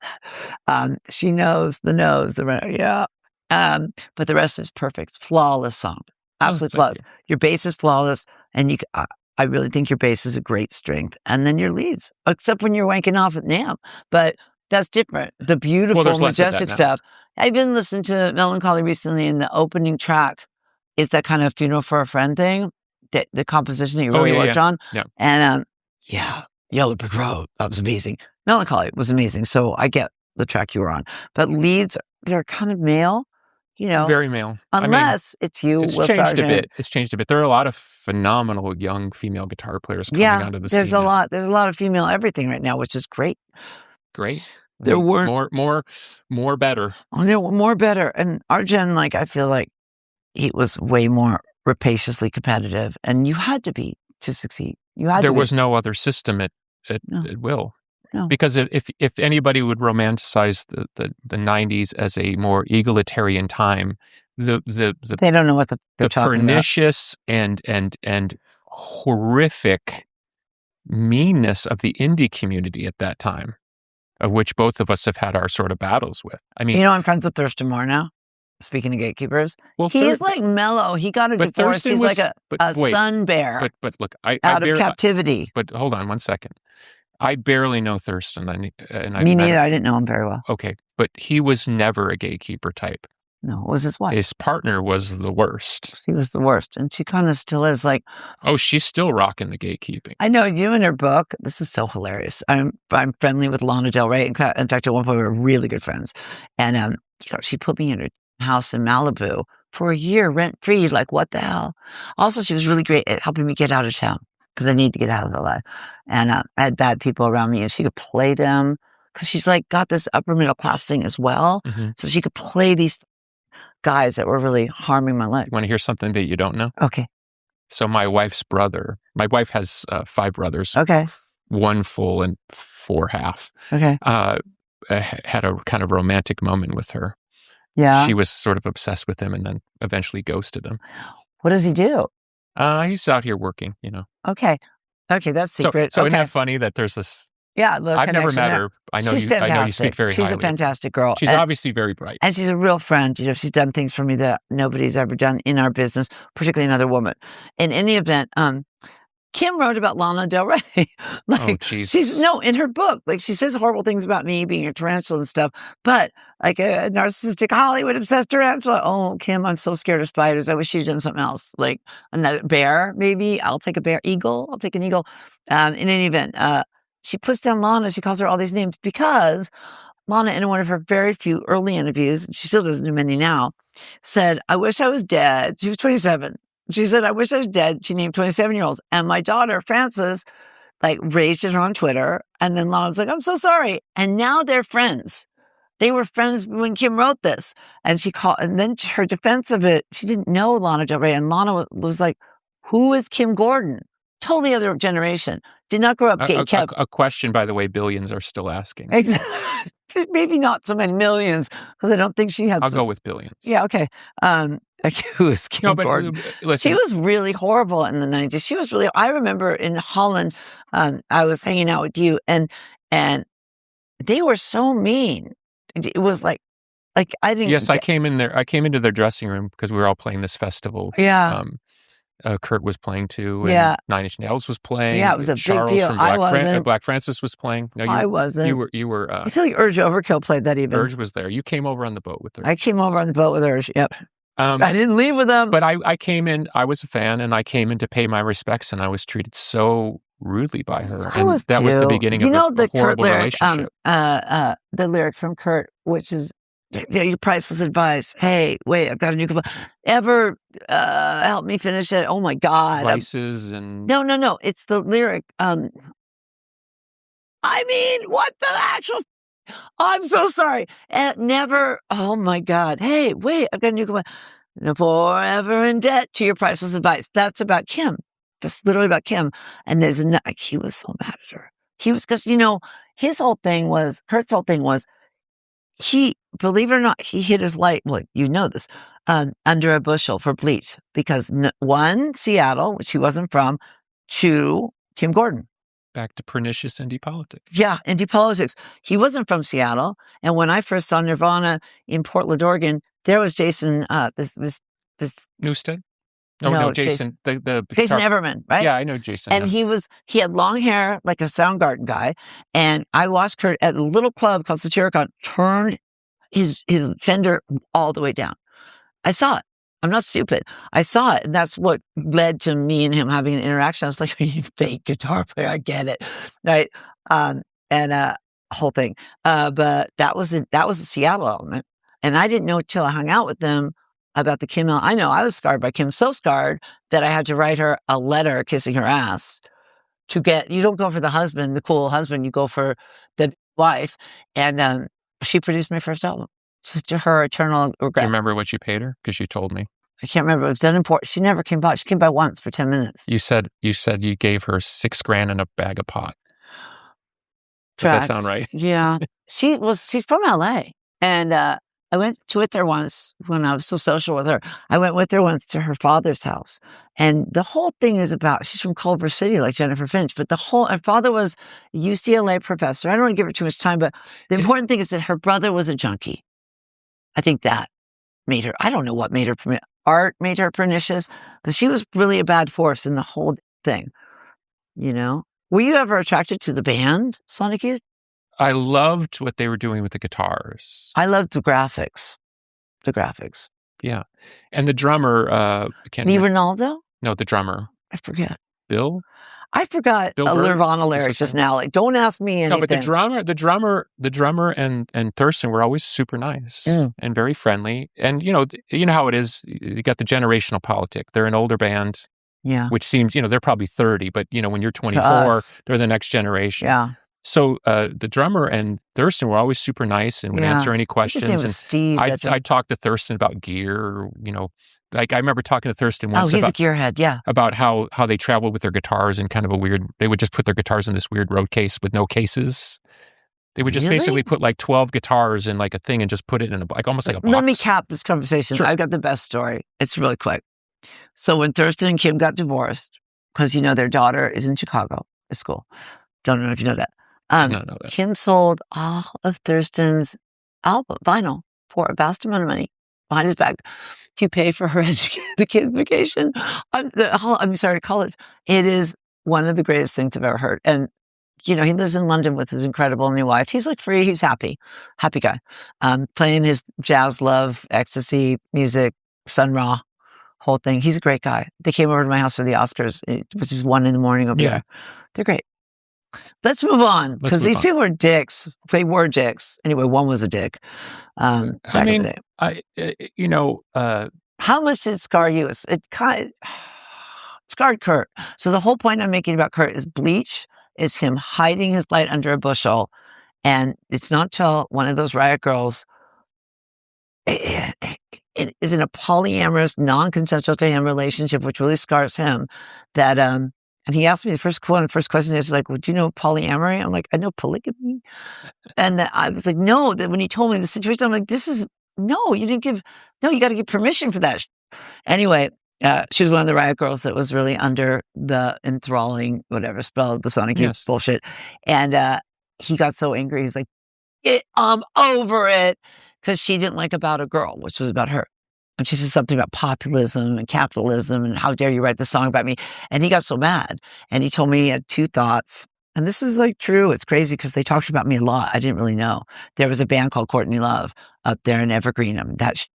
that. She knows the nose, yeah. But the rest is perfect. Flawless song. Absolutely flawless. Your bass is flawless. And I really think your bass is a great strength. And then your leads, except when you're wanking off at NAMM. But that's different. The beautiful, there's less of that majestic now. stuff. I've been listening to Melancholy recently, and the opening track is that kind of funeral for a friend thing, the composition that you really worked on. Yeah. And Yellow Brick Road, that was amazing. Melancholy was amazing. So I get the track you were on. But leads, they're kind of male. Very male. Unless it's you, it's Will changed Sargent. a bit. It's changed a bit. There are a lot of phenomenal young female guitar players coming onto the scene. There's a lot of female everything right now, which is great. Great. There were more better. Oh, there were more better. And our gen, I feel like it was way more rapaciously competitive, and you had to be to succeed. There was no other system at Will. No. Because if anybody would romanticize the 90s as a more egalitarian time, they don't know what they're talking pernicious and horrific meanness of the indie community at that time, of which both of us have had our sort of battles with. I mean, I'm friends with Thurston Moore now. Speaking of gatekeepers, he's like mellow. He got a divorce. He's like a sun bear. But look, out of captivity. But hold on one second. I barely know Thurston. Me neither. I didn't know him very well. Okay, but he was never a gatekeeper type. No, it was his wife. His partner was the worst. She was the worst, and she kind of still is. Oh, she's still rocking the gatekeeping. I know you in her book. This is so hilarious. I'm friendly with Lana Del Rey. In fact, at one point we were really good friends, and she put me in her house in Malibu for a year, rent free. What the hell? Also, she was really great at helping me get out of town, because I need to get out of the life. And I had bad people around me, and she could play them, because she's got this upper middle class thing as well. Mm-hmm. So she could play these guys that were really harming my life. You want to hear something that you don't know? Okay. So my wife has 5 brothers. Okay. 1 full and 4 half. Okay. Had a kind of romantic moment with her. Yeah. She was sort of obsessed with him and then eventually ghosted him. What does he do? He's out here working, Okay. Okay, that's secret. So isn't that funny that there's this? Yeah, I've never met her. I know you speak very highly. She's a fantastic girl. She's obviously very bright. And she's a real friend. She's done things for me that nobody's ever done in our business, particularly another woman. In any event, Kim wrote about Lana Del Rey. Oh, Jesus. She's in her book, she says horrible things about me being a tarantula and stuff, but a narcissistic Hollywood obsessed tarantula. Oh, Kim, I'm so scared of spiders. I wish she'd done something else, another bear, maybe. I'll take a bear. Eagle. I'll take an eagle. In any event, she puts down Lana. She calls her all these names because Lana, in one of her very few early interviews, she still doesn't do many now, said, "I wish I was dead." She was 27. She said, "I wish I was dead." She named 27-year-olds. And my daughter, Frances, raged at her on Twitter. And then Lana was like, "I'm so sorry." And now they're friends. They were friends when Kim wrote this. And and then her defense of it, she didn't know Lana Del Rey. And Lana was like, "Who is Kim Gordon?" Totally other generation. Did not grow up gate-kept. A question, by the way, billions are still asking. Exactly. Maybe not so many millions, because I don't think she had. I'll go with billions. Yeah, okay. Who is Kim Gordon? Listen. She was really horrible in the 90s. She was really. I remember in Holland, I was hanging out with you, and they were so mean. It was like I didn't. Yes, I came in there. I came into their dressing room because we were all playing this festival. Yeah. Kurt was playing too. And 9 Inch Nails was playing. Yeah, it was a Charles big deal. from Black Francis was playing. No, I wasn't. You were. I feel like Urge Overkill played that even. Urge was there. You came over on the boat with Urge. I came over on the boat with Urge. Yep. I didn't leave with them. But I came in. I was a fan, and I came in to pay my respects, and I was treated so rudely by her. That was the beginning of a horrible relationship. The lyric from Kurt, which is, "Your priceless advice. Hey, wait, I've got a new couple. Ever help me finish it? Oh my God. Vices and... No. It's the lyric. What the actual... I'm so sorry. Never... Oh my God. Hey, wait, I've got a new couple. Forever in debt to your priceless advice." That's about Kim. That's literally about Kim. And he was so mad at her. He was, because, Kurt's whole thing was, he, believe it or not, he hid his light, well, this, under a bushel for bleach. Because 1, Seattle, which he wasn't from, 2, Kim Gordon. Back to pernicious indie politics. Yeah, indie politics. He wasn't from Seattle. And when I first saw Nirvana in Portland, Oregon, there was Jason, this Newstead? Oh, No, no, Jason, the Jason guitar. Everman, right? Yeah, I know Jason. And yeah. he had long hair like a Soundgarden guy. And I watched Kurt at a little club called Satyricon turn his fender all the way down. I saw it. I'm not stupid. I saw it. And that's what led to me and him having an interaction. I was like, you fake guitar player. I get it. Right. And whole thing. But that was the Seattle element. And I didn't know till I hung out with them about the Kim. I know I was scarred by Kim, so scarred that I had to write her a letter kissing her ass to get, you don't go for the husband, the cool husband, you go for the wife. And she produced my first album. So to her eternal regret. Do you remember what you paid her? Because you told me. I can't remember. It was done in Port. She never came by. She came by once for 10 minutes. You said you gave her $6,000 and a bag of pot. Does that sound right? Yeah. She's from LA. And I went with her once when I was still social with her. I went with her once to her father's house. And the whole thing is about, she's from Culver City, like Jennifer Finch, but her father was a UCLA professor. I don't want to give her too much time, but the important thing is that her brother was a junkie. I think that made her, I don't know what made her, art made her pernicious, but she was really a bad force in the whole thing, you know? Were you ever attracted to the band, Sonic Youth? I loved what they were doing with the guitars. I loved the graphics. Yeah. And the drummer, Ronaldo? No, the drummer. I forget. Bill? I forgot Bill a Nirvana lyric just now. Like, don't ask me anything. No, but the drummer and Thurston were always super nice and very friendly. And you know how it is. You got the generational politic. They're an older band, yeah. Which seems, they're probably 30, but when you're 24, they're the next generation. Yeah. So the drummer and Thurston were always super nice and would answer any questions. His name was Steve. I talked to Thurston about gear, Like I remember talking to Thurston once. Oh, he's a gearhead, yeah. About how they traveled with their guitars in kind of a weird. They would just put their guitars in this weird road case with no cases. They would just basically put like 12 guitars in like a thing and just put it in almost like a box. Let me cap this conversation. Sure. I've got the best story. It's really quick. So when Thurston and Kim got divorced, because their daughter is in Chicago at school. Don't know if you know that. I don't know that. Kim sold all of Thurston's album vinyl for a vast amount of money behind his back to pay for her the kids' vacation. College. It is one of the greatest things I've ever heard. And, he lives in London with his incredible new wife. He's like free. He's happy guy. Playing his jazz, love, ecstasy, music, Sun Ra, whole thing. He's a great guy. They came over to my house for the Oscars, which is 1 a.m. over there. They're great. Let's move on, because these people are dicks. They were dicks. Anyway, one was a dick. How much did it scar you? It scarred Kurt. So the whole point I'm making about Kurt is Bleach is him hiding his light under a bushel. And it's not till one of those riot girls is in a polyamorous, non-consensual to him relationship, which really scars him, that and he asked me the first question is like, well, do you know polyamory? I'm like, I know polygamy. And I was like, no. That when he told me the situation, I'm like, you got to give permission for that. Anyway, she was one of the riot girls that was really under the enthralling, whatever spell of the Sonic Youth bullshit. And he got so angry. He was like, I'm over it. Because she didn't like About a Girl, which was about her. And she said something about populism and capitalism and how dare you write the song about me. And he got so mad. And he told me he had 2 thoughts. And this is like true. It's crazy because they talked about me a lot. I didn't really know. There was a band called Courtney Love up there in Evergreen.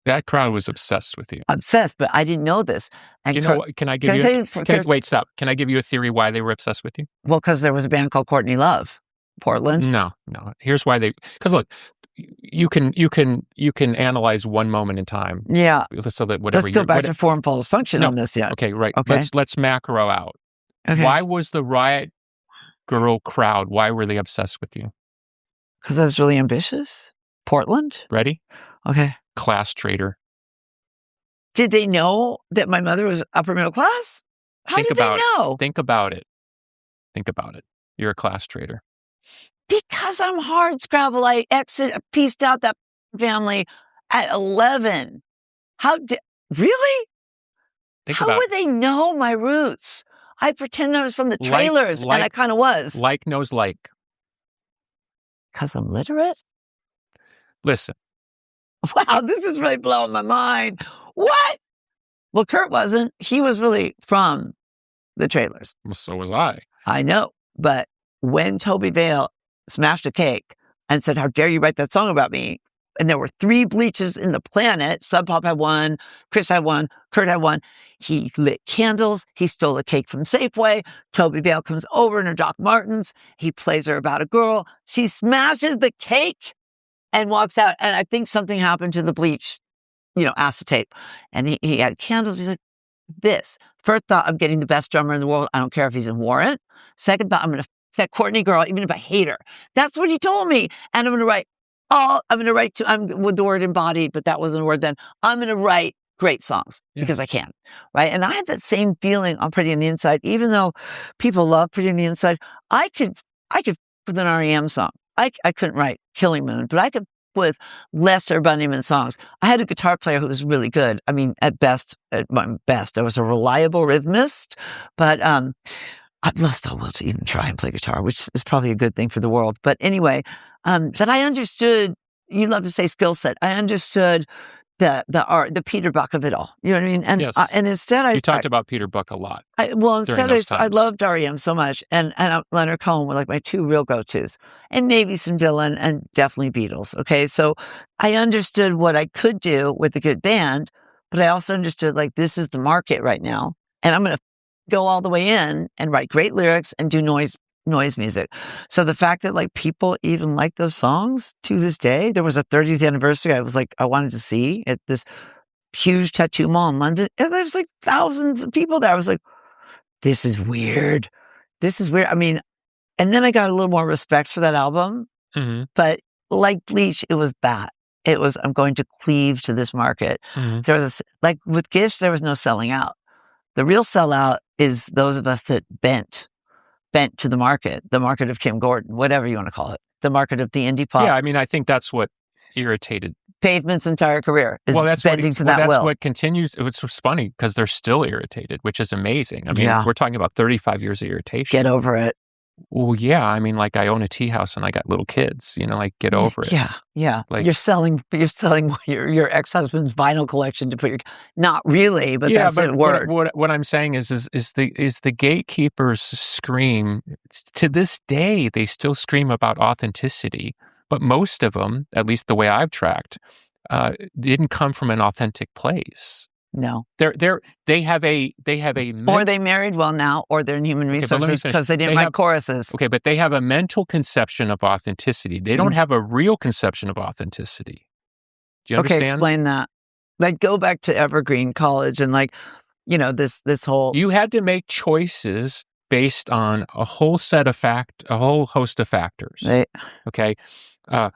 That crowd was obsessed with you. Obsessed, but I didn't know this. And do you know what? Can I give you? Wait, stop. Can I give you a theory why they were obsessed with you? Well, because there was a band called Courtney Love, Portland. No. Here's why because look, you can analyze one moment in time. Yeah. So that whatever. Let's go back to form follows function on this. Yeah. Okay. Right. Okay. Let's macro out. Okay. Why was the riot girl crowd? Why were they obsessed with you? Because I was really ambitious. Portland. Ready? Okay. Class traitor. Did they know that my mother was upper middle class? How did they know? Think about it. You're a class traitor. Because I'm hard scrabble. I pieced out that family at 11. Really? How would they know my roots? I pretend I was from the trailers, and I kind of was. Like knows like. Because I'm literate? Listen. Wow, this is really blowing my mind. What? Well, Kurt wasn't. He was really from the Trailers. Well, so was I. I know. But when Toby Vale smashed a cake and said, how dare you write that song about me? And there were 3 bleaches in the planet. Sub Pop had one, Chris had one, Kurt had one. He lit candles. He stole a cake from Safeway. Toby Vale comes over in her Doc Martens. He plays her about a girl. She smashes the cake and walks out. And I think something happened to the bleach, acetate. And he had candles. He's like, this. First thought, I'm getting the best drummer in the world. I don't care if he's in Warrant. Second thought, I'm going to that Courtney girl, even if I hate her. That's what he told me. And I'm going to write I'm with the word embodied, but that wasn't a word then. I'm going to write great songs because I can. Right. And I had that same feeling on Pretty on the Inside, even though people love Pretty on the Inside. I could with an REM song. I couldn't write Killing Moon, but I could with lesser Bunnyman songs. I had a guitar player who was really good. I mean, at my best, I was a reliable rhythmist, but I still will to even try and play guitar, which is probably a good thing for the world. But anyway, that I understood. You love to say skill set. I understood the art, the Peter Buck of it all. You know what I mean? And yes. And instead, you talked about Peter Buck a lot. I loved REM so much, and Leonard Cohen were like my 2 real go-tos, and maybe some Dylan, and definitely Beatles. Okay, so I understood what I could do with a good band, but I also understood like this is the market right now, and I'm going to go all the way in and write great lyrics and do noise music. So the fact that like people even like those songs to this day, there was a 30th anniversary. I wanted to see at this huge tattoo mall in London. And there's like thousands of people there. I was like, this is weird. I mean, and then I got a little more respect for that album, but like Bleach, it was that. It was, I'm going to cleave to this market. There was like with Gifts, there was no selling out. The real sellout is those of us that bent to the market of Kim Gordon, whatever you want to call it, the market of the indie pop. Yeah, I mean, I think that's what irritated Pavement's entire career is bending to that will. That's what continues. It's funny because they're still irritated, which is amazing. I mean, we're talking about 35 years of irritation. Get over it. Well, yeah. I mean, like I own a tea house and I got little kids, like get over it. Yeah. Like you're selling your ex-husband's vinyl collection to put your, not really, but that's the word. What I'm saying is the gatekeepers scream to this day. They still scream about authenticity, but most of them, at least the way I've tracked, didn't come from an authentic place. No, they have a or they married well now, or they're in human resources because they didn't write choruses. Okay, but they have a mental conception of authenticity. They don't have a real conception of authenticity. Do you understand? Okay, explain that. Like go back to Evergreen College and like, this whole. You had to make choices based on a whole host of factors. Right. Okay, how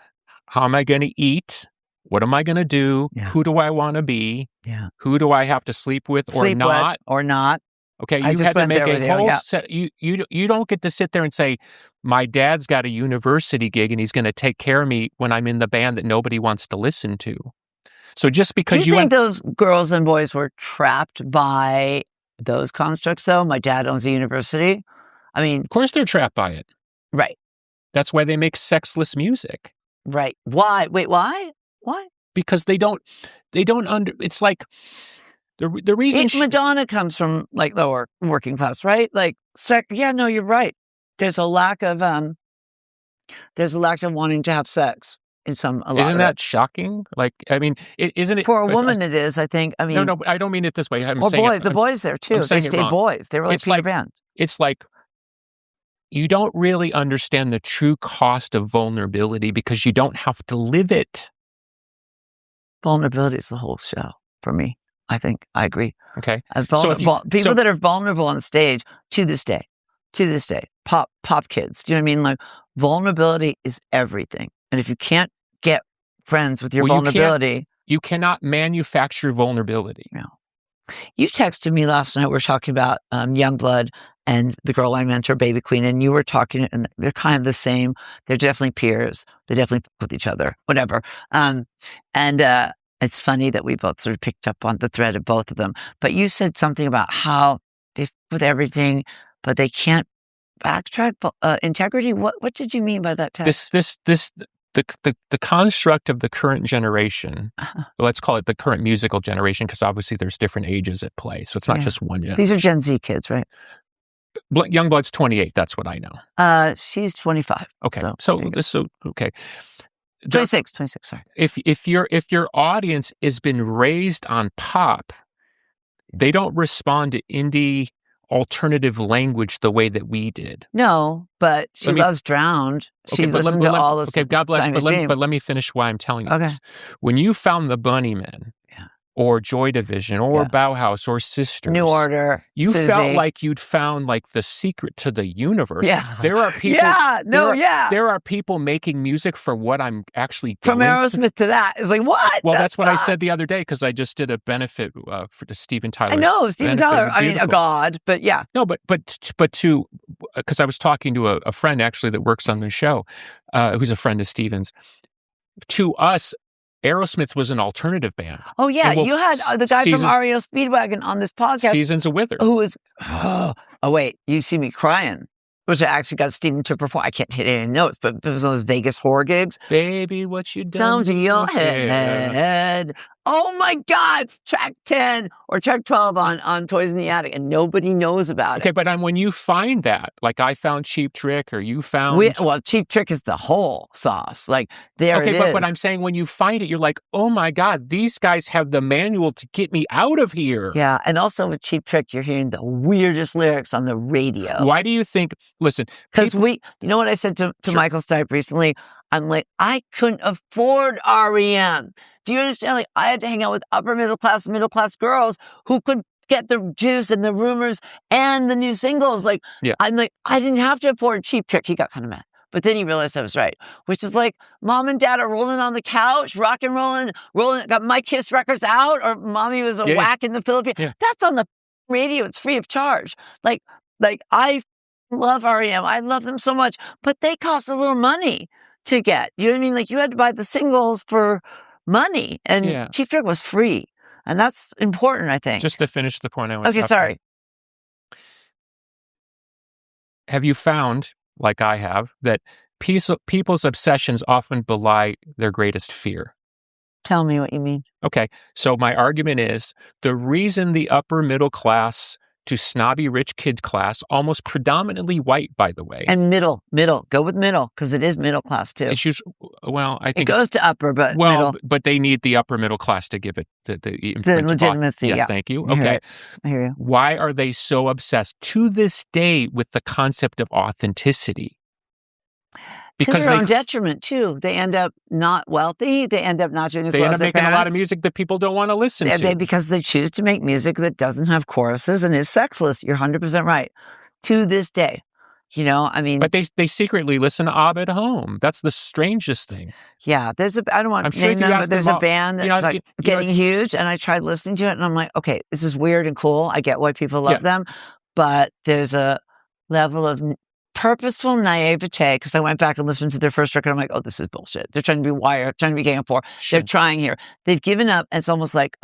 am I going to eat? What am I going to do? Yeah. Who do I want to be? Yeah. Who do I have to sleep with or not? Okay, you had to make a whole set. You don't get to sit there and say, my dad's got a university gig and he's going to take care of me when I'm in the band that nobody wants to listen to. So just because do you think those girls and boys were trapped by those constructs, though? My dad owns a university. I mean, of course they're trapped by it. Right. That's why they make sexless music. Right. Why? Wait, why? Why? Because they don't it's like the reason Madonna comes from like lower working class, right? Like no, you're right. There's a lack of wanting to have sex in some Isn't that shocking? Like, I mean, isn't it for a woman it is, I think. I mean, no, I don't mean it this way. The boys there too. They stay boys. They're like Peter Pan. It's like you don't really understand the true cost of vulnerability because you don't have to live it. Vulnerability is the whole show for me. I think I agree. Okay. People that are vulnerable on stage to this day, pop kids. Do you know what I mean? Like vulnerability is everything. And if you can't get friends with your vulnerability, you cannot manufacture vulnerability. No. You texted me last night. We were talking about Youngblood and the girl I mentor, Baby Queen, and you were talking, and they're kind of the same. They're definitely peers. They definitely with each other, whatever. And it's funny that we both sort of picked up on the thread of both of them. But you said something about how they with everything, but they can't backtrack integrity. What did you mean by that text? This the construct of the current generation, let's call it the current musical generation, because obviously there's different ages at play, so it's not just one generation. These are Gen Z kids, right? Youngblood's 28. That's what I know. She's 25. Okay, so okay. 26. Sorry. If your audience has been raised on pop, they don't respond to indie alternative language the way that we did. No, but she loves Drowned. She listened to all those. Okay, God bless. But let me finish why I'm telling you this. When you found the Bunnymen, or Joy Division, or Bauhaus, or Sisters, New Order, you Susie. felt like you'd found like the secret to the universe. Yeah, there are people. There are people making music for what I'm actually from Aerosmith to that. It's like what? Well, that's what I said the other day because I just did a benefit for the Steven Tyler. I know Steven Tyler. I mean, a god, but yeah. No, but to because I was talking to a friend actually that works on the show, who's a friend of Steven's. To us, Aerosmith was an alternative band. Oh, yeah. You had the guy from REO Speedwagon on this podcast. Seasons of Wither. Who was, oh, wait, you see me crying, which I actually got Steven to perform. I can't hit any notes, but it was on those Vegas horror gigs. Baby, what you done down to your head. Oh, my God. Track 10 or track 12 on Toys in the Attic, and nobody knows about it. Okay, but when you find that, like I found Cheap Trick or you found... Well, Cheap Trick is the whole sauce. Like, there it is. But I'm saying when you find it, you're like, oh, my God, these guys have the manual to get me out of here. Yeah, and also with Cheap Trick, you're hearing the weirdest lyrics on the radio. Why do you think... Listen... Because you know what I said to Michael Stipe recently? I'm like, I couldn't afford REM. Do you understand? Like, I had to hang out with upper middle class girls who could get the juice and the rumors and the new singles. Like, I'm like, I didn't have to afford Cheap Trick. He got kind of mad. But then he realized I was right, which is like mom and dad are rolling on the couch, rock and rolling, got My Kiss records out, or mommy was a whack in the Philippines. Yeah. That's on the radio. It's free of charge. Like I love REM. I love them so much, but they cost a little money to get. You know what I mean? Like, you had to buy the singles for money, and Cheap Trick was free, and that's important, I think. Just to finish the point I was... Okay, sorry. Have you found, like I have, that people's obsessions often belie their greatest fear? Tell me what you mean. Okay, so my argument is the reason the upper middle class to snobby rich kid class, almost predominantly white, by the way. And middle. Go with middle, because it is middle class, too. It's usually, well, I think it goes to upper, but middle. But they need the upper middle class to give it the legitimacy. Yes, thank you. Okay. I hear you. Why are they so obsessed to this day with the concept of authenticity? Because to their own detriment, too. They end up not wealthy. They end up not doing as well as their parents. They end up making a lot of music that people don't want to listen to. Because they choose to make music that doesn't have choruses and is sexless. You're 100% right. To this day. You know, I mean... But they secretly listen to ABBA at home. That's the strangest thing. Yeah, I don't want to name them, but there's a band that's getting huge, and I tried listening to it, and I'm like, okay, this is weird and cool. I get why people love them, but there's a level of purposeful naivete, because I went back and listened to their first record. I'm like, oh, this is bullshit. They're trying to be Wire, trying to be Gang of Four. Sure. They're trying here. They've given up. And it's almost like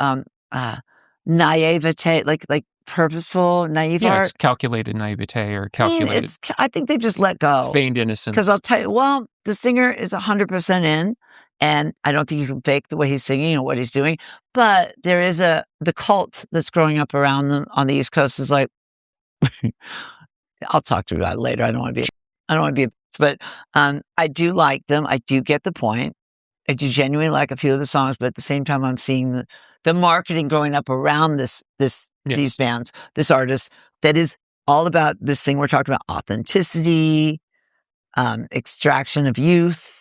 naivete, like purposeful naive art. It's calculated naivete or calculated. I think they've just let go. Feigned innocence. Because I'll tell you, the singer is 100% in, and I don't think you can fake the way he's singing or what he's doing. But there is the cult that's growing up around them on the East Coast is like, I'll talk to you about it later. I don't want to be, but I do like them. I do get the point. I do genuinely like a few of the songs, but at the same time, I'm seeing the marketing growing up around these bands, this artist that is all about this thing we're talking about: authenticity, extraction of youth.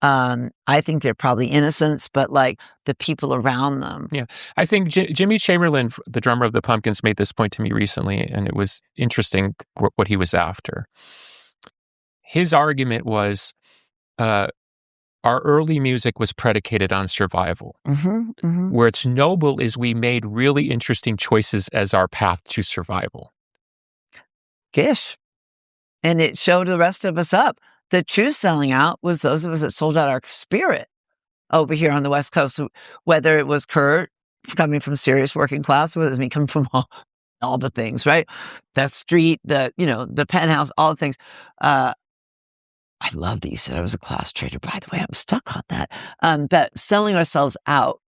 I think they're probably innocents, but like the people around them. Yeah. I think Jimmy Chamberlain, the drummer of the Pumpkins, made this point to me recently, and it was interesting what he was after. His argument was, our early music was predicated on survival. Where it's noble is we made really interesting choices as our path to survival. Gish. And it showed the rest of us up. The true selling out was those of us that sold out our spirit over here on the West Coast, whether it was Kurt coming from serious working class, whether it was me coming from all the things, right? That street, the penthouse, all the things. I love that you said I was a class traitor. By the way, I'm stuck on that. That selling ourselves out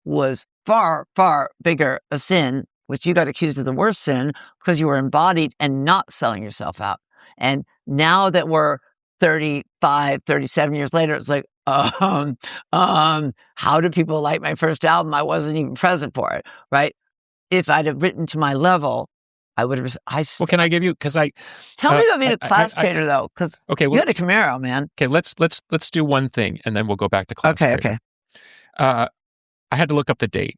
was far, far bigger a sin, which you got accused of the worst sin because you were embodied and not selling yourself out. And now that we're 35, 37 years later, it's like, how do people like my first album? I wasn't even present for it, right? If I'd have written to my level, I would have. Well, can I give you? Because I tell me about being a class traitor, though. Because you had a Camaro, man. Okay, let's do one thing, and then we'll go back to class. Okay. I had to look up the date.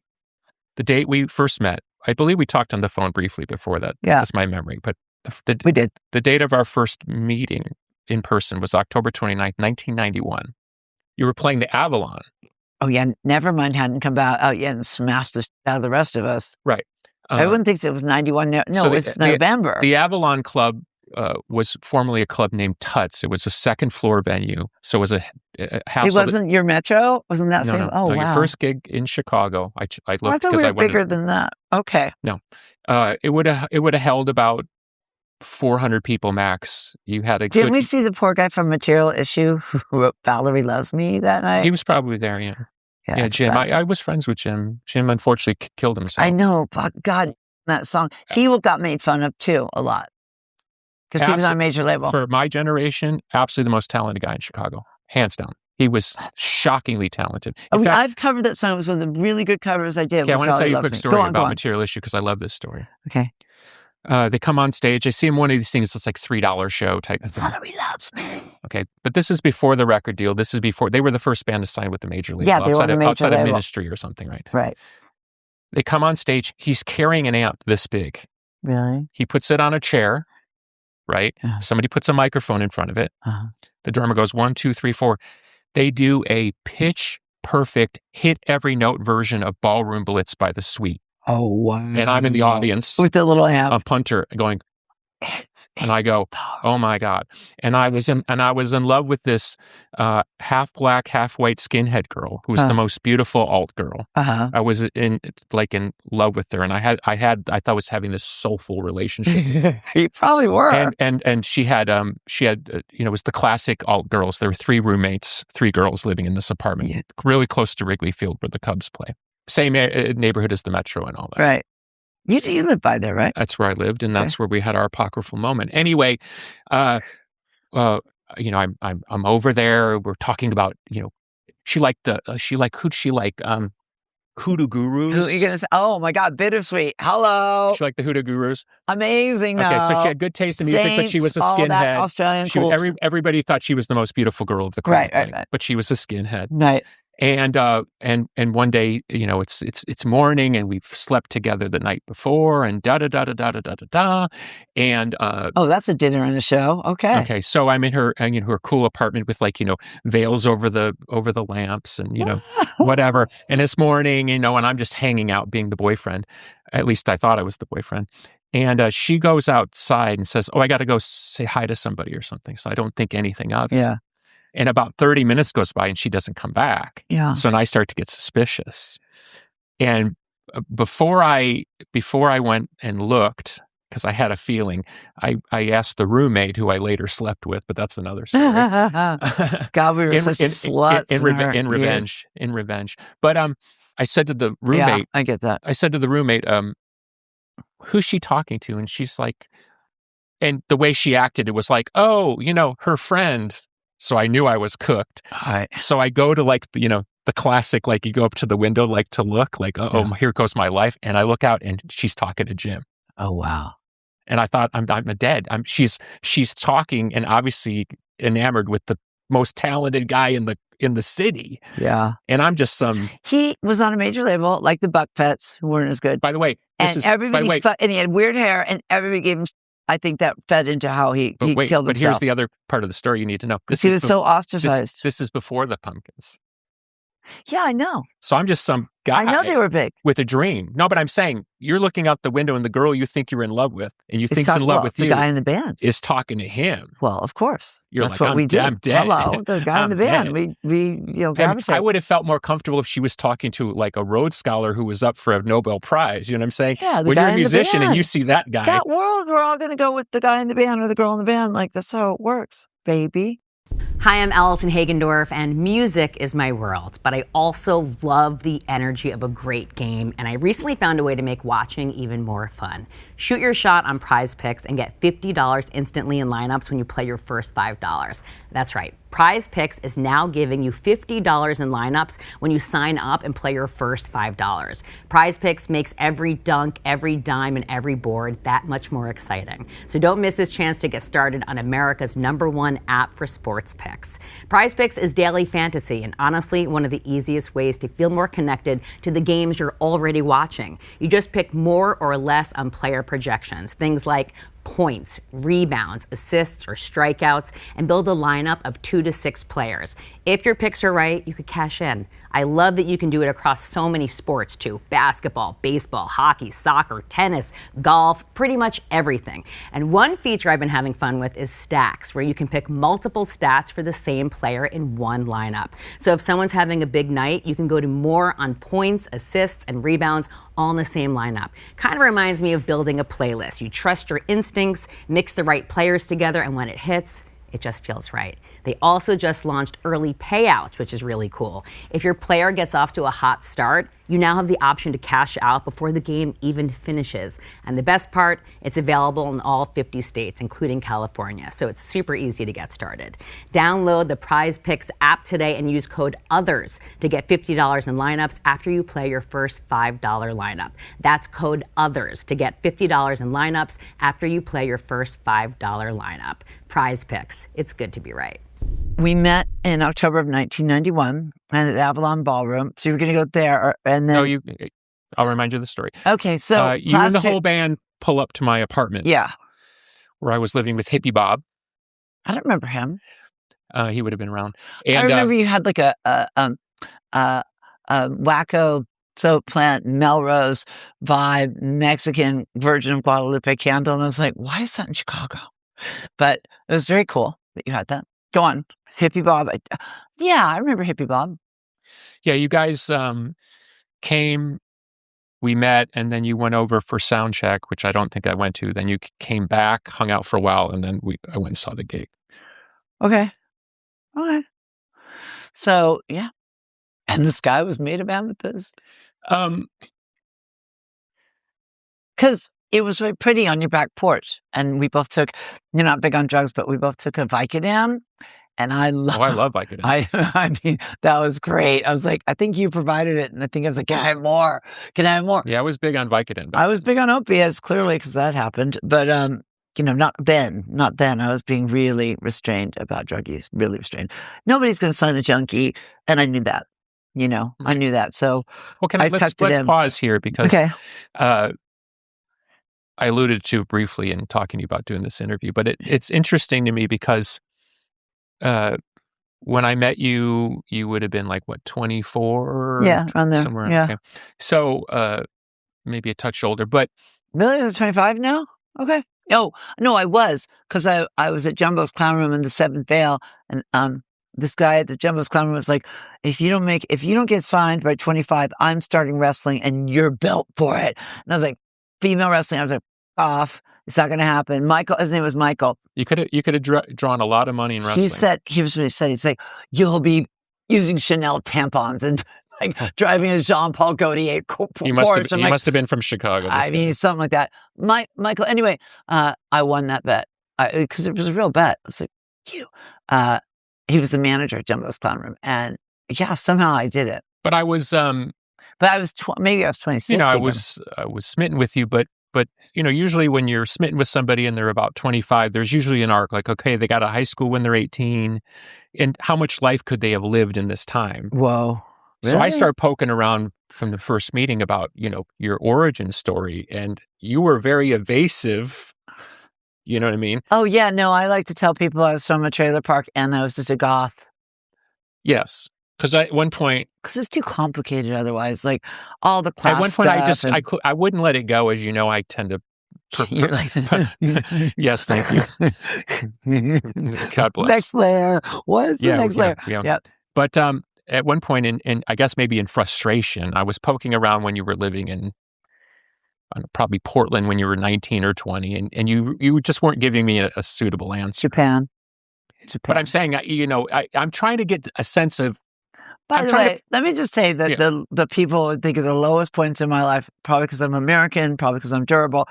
The date we first met. I believe we talked on the phone briefly before that. Yeah, that's my memory. But we did. The date of our first meeting in person was October 29th, 1991. You were playing the Avalon. Oh yeah, Nevermind hadn't come out yet and smashed the shit out of the rest of us. Right. Everyone thinks it was 91. No, it's November. The Avalon Club was formerly a club named Tuts. It was a second floor venue. So it was a house. It wasn't your Metro? Wasn't that same? No. Oh, wow. Your first gig in Chicago. I looked because I wanted bigger than that. Okay. No. It would have held about 400 people max. You had a Didn't we see the poor guy from Material Issue who wrote Valerie Loves Me that night? He was probably there, yeah. Yeah, Jim. I was friends with Jim. Jim unfortunately killed himself. I know, but God, that song. He got made fun of too a lot because he was on a major label. For my generation, absolutely the most talented guy in Chicago, hands down. He was shockingly talented. In fact, I've covered that song. It was one of the really good covers I did. Okay, I want to tell you a quick story about Material Issue because I love this story. Okay. They come on stage. I see him one of these things. It's like $3 show type of thing. Valerie Loves Me. Okay, but this is before the record deal. This is before they were the first band to sign with the major label. Yeah, they were the major outside label. of Ministry or something, right? Right. They come on stage. He's carrying an amp this big. Really? He puts it on a chair, right? Uh-huh. Somebody puts a microphone in front of it. Uh-huh. The drummer goes 1, 2, 3, 4. They do a pitch perfect, hit every note version of Ballroom Blitz by The Sweet. Oh, wow. And I'm in the audience with the little amp. A punter going, and I go, oh my God. And I was in love with this half black, half white skinhead girl who was the most beautiful alt girl. Uh-huh. I was in love with her. And I thought I was having this soulful relationship. You probably were. And she had it was the classic alt girls. There were 3 roommates, 3 girls living in this apartment, really close to Wrigley Field where the Cubs play. Same neighborhood as the Metro and all that. Right. You live by there, right? That's where I lived, and that's where we had our apocryphal moment. Anyway, I'm over there. We're talking about, who'd she like? Hoodoo Gurus. Who are you gonna say? Oh my God, Bittersweet. Hello. She liked the Hoodoo Gurus. Amazing. Okay, so she had good taste in music, Saints, but she was a all skinhead. That Australian everybody thought she was the most beautiful girl of the crowd. Right. But she was a skinhead. Right. And one day, it's morning and we've slept together the night before and da-da-da-da-da-da-da-da. And that's a dinner and a show. Okay. Okay. So I'm in her cool apartment with veils over the lamps and, whatever. And this morning, and I'm just hanging out being the boyfriend. At least I thought I was the boyfriend. And she goes outside and says, oh, I got to go say hi to somebody or something. So I don't think anything of it. Yeah. And about 30 minutes goes by and she doesn't come back. Yeah. So I start to get suspicious. And before I went and looked, because I had a feeling, I asked the roommate who I later slept with, but that's another story. God, we were such sluts. In revenge. But I said to the roommate, yeah, I get that. I said to the roommate, who's she talking to? And she's like, and the way she acted, it was like, oh, her friend. So I knew I was cooked. Right. So I go to the classic, you go up to the window, to look here goes my life. And I look out and she's talking to Jim. Oh, wow. And I thought I'm dead. She's talking and obviously enamored with the most talented guy in the city. Yeah. And I'm just he was on a major label like the Buck Pets who weren't as good. By the way, and he had weird hair and everybody gave him. I think that fed into how he killed himself. But here's the other part of the story you need to know. He was so ostracized. This is before the Pumpkins. Yeah, I know. So I'm just some guy. I know they were big. With a dream. No, but I'm saying you're looking out the window and the girl you think you're in love with and you think's in love with you. The guy in the band. Is talking to him. Well, of course. That's what we did. I'm dead. Hello, the guy in the band. We gravitate. I would have felt more comfortable if she was talking to a Rhodes Scholar who was up for a Nobel Prize. You know what I'm saying? Yeah, when you're a musician and you see that guy. That world, we're all going to go with the guy in the band or the girl in the band. That's how it works, baby. Hi, I'm Allison Hagendorf, and music is my world, but I also love the energy of a great game, and I recently found a way to make watching even more fun. Shoot your shot on Prize Picks and get $50 instantly in lineups when you play your first $5. That's right. Prize Picks is now giving you $50 in lineups when you sign up and play your first $5. Prize Picks makes every dunk, every dime, and every board that much more exciting. So don't miss this chance to get started on America's #1 app for sports picks. Prize Picks is daily fantasy and honestly one of the easiest ways to feel more connected to the games you're already watching. You just pick more or less on player projections, things like points, rebounds, assists, or strikeouts, and build a lineup of 2 to 6 players. If your picks are right, you could cash in. I love that you can do it across so many sports too: basketball, baseball, hockey, soccer, tennis, golf, pretty much everything. And one feature I've been having fun with is stacks, where you can pick multiple stats for the same player in one lineup. So if someone's having a big night, you can go to more on points, assists, and rebounds all in the same lineup. Kind of reminds me of building a playlist. You trust your instincts, mix the right players together, and when it hits, it just feels right. They also just launched early payouts, which is really cool. If your player gets off to a hot start, you now have the option to cash out before the game even finishes. And the best part, it's available in all 50 states, including California. So it's super easy to get started. Download the Prize Picks app today and use code OTHERS to get $50 in lineups after you play your first $5 lineup. That's code OTHERS to get $50 in lineups after you play your first $5 lineup. Prize Picks. It's good to be right. We met in October of 1991 at the Avalon Ballroom. So you were going to go there, and then I'll remind you of the story. Okay, so you and the whole band pull up to my apartment. Yeah, where I was living with Hippie Bob. I don't remember him. He would have been around. And I remember you had like a wacko soap plant, Melrose vibe, Mexican Virgin of Guadalupe candle, and I was like, why is that in Chicago? But it was very cool that you had that. Go on, Hippie Bob. Yeah, I remember Hippie Bob. Yeah, you guys came, we met, and then you went over for sound check, which I don't think I went to. Then you came back, hung out for a while, and then I went and saw the gig. Okay. So, yeah. And the sky was made of amethyst. Because it was very pretty on your back porch. And we both took, you're not big on drugs, but we both took a Vicodin. And I love Vicodin. I mean, that was great. I was like, I think you provided it. And I think I was like, can I have more? Can I have more? Yeah, I was big on Vicodin. I was big on opiates, clearly, because that happened. But, not then. I was being really restrained about drug use, really restrained. Nobody's going to sign a junkie. And I knew that, I knew that. So, let's pause here because I alluded to briefly in talking to you about doing this interview, but it's interesting to me because when I met you, you would have been like, 24? Yeah, around there. Somewhere. Yeah. Okay. So maybe a touch older, but... Really? Was it 25 now? Okay. Oh, no, I was, because I was at Jumbo's Clown Room in the 7th Veil, and this guy at the Jumbo's Clown Room was like, if you don't get signed by 25, I'm starting wrestling and you're built for it. And I was like, female wrestling. I was like, off. It's not going to happen. Michael, his name was Michael. You could have drawn a lot of money in wrestling. Here's what he said. He's like, you'll be using Chanel tampons and like driving a Jean-Paul Gaultier Porsche. He must have been from Chicago. I mean, something like that. Michael, anyway, I won that bet because it was a real bet. I was like, he was the manager at Jumbo's Clown Room. And yeah, somehow I did it. But I was, maybe I was 26. I was smitten with you, but usually when you're smitten with somebody and they're about 25, there's usually an arc like, okay, they got out of high school when they're 18, and how much life could they have lived in this time? Whoa. Really? So I start poking around from the first meeting about, your origin story, and you were very evasive. You know what I mean? Oh, yeah. No, I like to tell people I was from a trailer park and I was just a goth. Yes. Because at one point... Because it's too complicated otherwise. Like, all the class At one point, stuff I wouldn't let it go. As you know, I tend to... You're like... Yes, thank you. God bless. Next layer. What's the next layer? Yeah. Yep. But at one point, in I guess maybe in frustration, I was poking around when you were living in probably Portland when you were 19 or 20, and you just weren't giving me a suitable answer. Japan. But I'm saying, I'm trying to get a sense of. By the way, let me just say that the people think of the lowest points in my life, probably because I'm American, probably because I'm durable.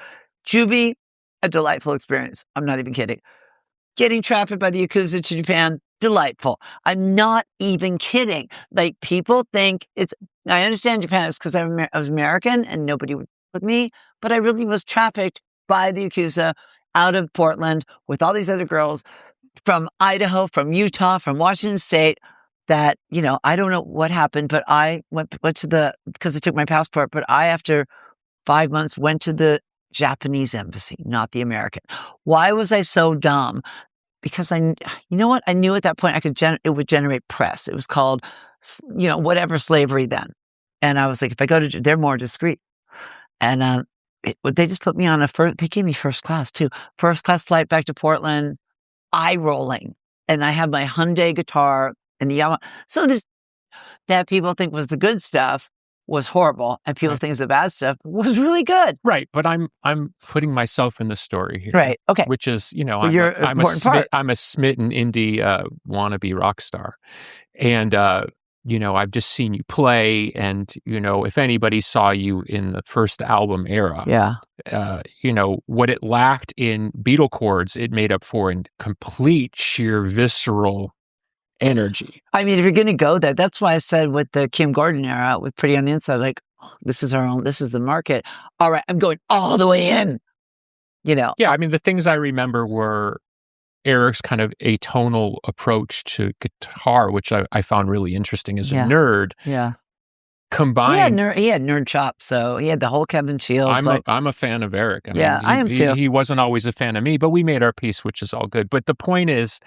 Juvie, a delightful experience. I'm not even kidding. Getting trafficked by the Yakuza to Japan, delightful. I'm not even kidding. Like, people think I understand Japan is because I was American and nobody would with me, but I really was trafficked by the Yakuza out of Portland with all these other girls from Idaho, from Utah, from Washington State. That, I don't know what happened, but I went to because I took my passport, but I, after 5 months, went to the Japanese embassy, not the American. Why was I so dumb? Because you know what? I knew at that point it would generate press. It was called, whatever slavery then. And I was like, if I go to, they're more discreet. And they just put me on they gave me first class too. First class flight back to Portland, eye rolling. And I have my Hyundai guitar and the Yamaha. So that people think was the good stuff was horrible, and people think the bad stuff was really good. Right, but I'm putting myself in the story here. Right. Okay. Which is, I'm a smitten indie wannabe rock star, and I've just seen you play, and if anybody saw you in the first album era, what it lacked in Beatle chords, it made up for in complete sheer visceral energy. I mean, if you're going to go there, that's why I said with the Kim Gordon era, with Pretty on the Inside, like, this is the market. All right, I'm going all the way in, Yeah, I mean, the things I remember were Eric's kind of atonal approach to guitar, which I found really interesting as a nerd. Yeah. Combined. He had nerd chops, though. He had the whole Kevin Shields. I'm a fan of Eric. I am too. He wasn't always a fan of me, but we made our peace, which is all good. But the point is,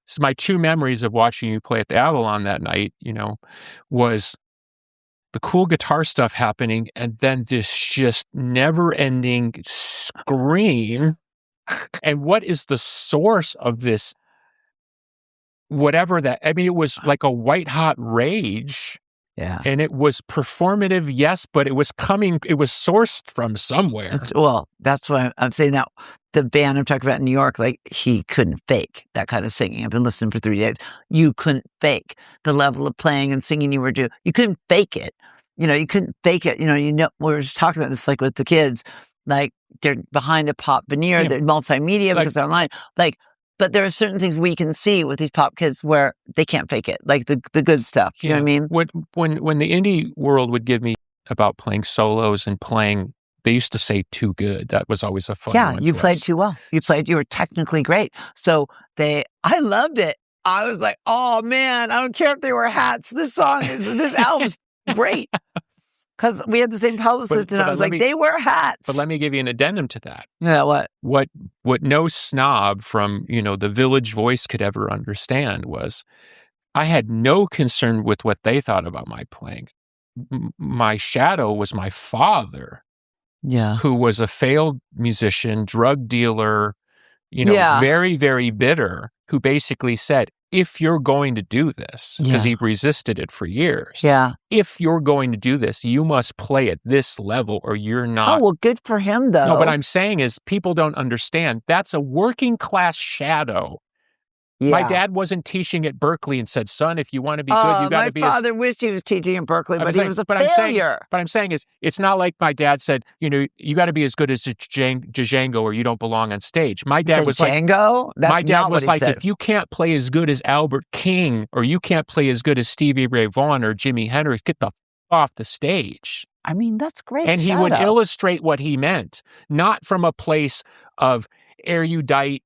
so my two memories of watching you play at the Avalon that night, was the cool guitar stuff happening, and then this just never-ending scream. And what is the source of this? Whatever that, it was like a white-hot rage. Yeah. And it was performative, yes, but it was sourced from somewhere. Well, that's why I'm saying that the band I'm talking about in New York, like, he couldn't fake that kind of singing. I've been listening for 3 days. You couldn't fake the level of playing and singing you were doing. You couldn't fake it. You couldn't fake it. We were just talking about this, like, with the kids, like, they're behind a pop veneer, they're multimedia because they're online. Like, but there are certain things we can see with these pop kids where they can't fake it, like the good stuff. You know what I mean? When the indie world would give me about playing solos and playing, they used to say too good. That was always a fun one. Yeah, you played too well. You were technically great. So I loved it. I was like, oh man, I don't care if they wear hats. This album's great. Because we had the same publicist, and I was like, they wear hats. But let me give you an addendum to that. Yeah, what? What no snob from, the Village Voice could ever understand was I had no concern with what they thought about my playing. My shadow was my father, who was a failed musician, drug dealer, very, very bitter, who basically said, if you're going to do this, because he resisted it for years, if you're going to do this, you must play at this level or you're not. Oh, well, good for him, though. No, what I'm saying is people don't understand. That's a working class shadow. Yeah. My dad wasn't teaching at Berkeley and said, son, if you want to be good, you got to be. My father wished he was teaching at Berkeley, but he was a failure. But I'm saying is, it's not like my dad said, you got to be as good as Django or you don't belong on stage. My dad was Django? Like, my dad was like, if you can't play as good as Albert King or you can't play as good as Stevie Ray Vaughan or Jimi Hendrix, get the off the stage. I mean, that's great. And he would illustrate what he meant, not from a place of erudite,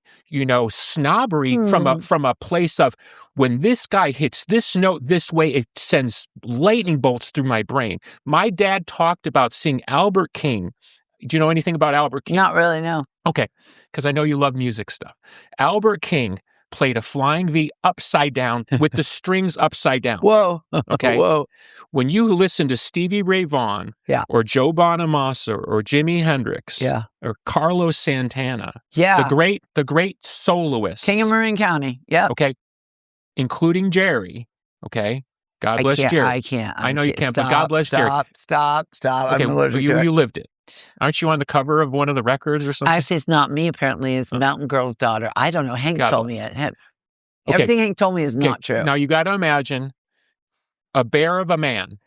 snobbery, from a place of when this guy hits this note this way, it sends lightning bolts through my brain. My dad talked about seeing Albert King. Do you know anything about Albert King? Not really, no. Okay, because I know you love music stuff. Albert King played a flying V upside down with the strings upside down. Whoa. Okay. Whoa. When you listen to Stevie Ray Vaughan or Joe Bonamassa or Jimi Hendrix or Carlos Santana, the great soloists. King of Marin County. Yeah. Okay. Including Jerry. Okay. God bless Jerry. I can't. I know you can't, but God bless Jerry. Stop. Okay, you lived it. Aren't you on the cover of one of the records or something? Actually, it's not me, apparently. It's Mountain Girl's daughter. I don't know. Hank told me it. Okay. Everything Hank told me is not true. Now you got to imagine a bear of a man,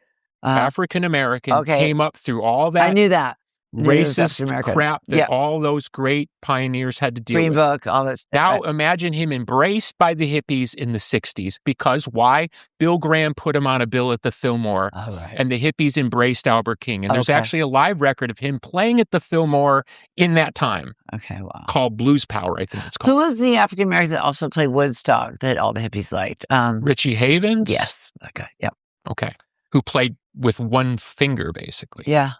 African American, came up through all that. I knew that. Racist crap that all those great pioneers had to deal Green with. Book, all this. Now imagine him embraced by the hippies in the 60s. Because why? Bill Graham put him on a bill at the Fillmore, and the hippies embraced Albert King. And there's actually a live record of him playing at the Fillmore in that time. Okay, wow. Called Blues Power, I think it's called. Who was the African American that also played Woodstock that all the hippies liked? Richie Havens? Yes, that guy. Yep. Okay. Who played with one finger, basically. Yeah.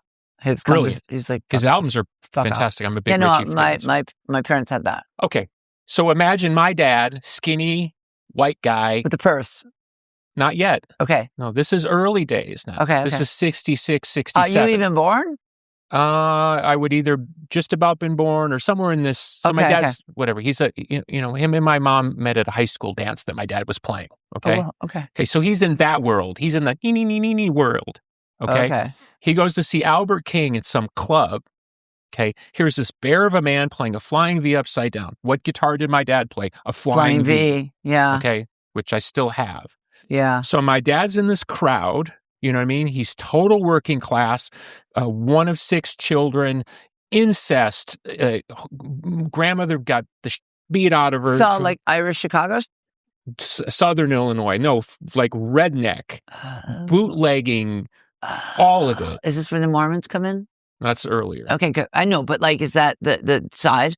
He was brilliant. He was like, his albums are fantastic. I'm a big Richie fan. My parents had that. Okay. So imagine my dad, skinny, white guy. With the purse. Not yet. Okay. No, this is early days now. Okay. This is 66, 67. Are you even born? I would either just about been born or somewhere in this. So my dad's, whatever. He's him and my mom met at a high school dance that my dad was playing. Okay. Oh, okay. Okay. So he's in that world. He's in the world. Okay. He goes to see Albert King at some club. Okay. Here's this bear of a man playing a flying V upside down. What guitar did my dad play? A flying V. Yeah. Okay. Which I still have. Yeah. So my dad's in this crowd. You know what I mean? He's total working class, one of 6 children, incest. Grandmother got the beat out of her. So like Irish Chicago? Southern Illinois. No, like redneck, bootlegging, all of it. Is this when the Mormons come in? That's earlier. Okay, good. I know, but like, is that the side?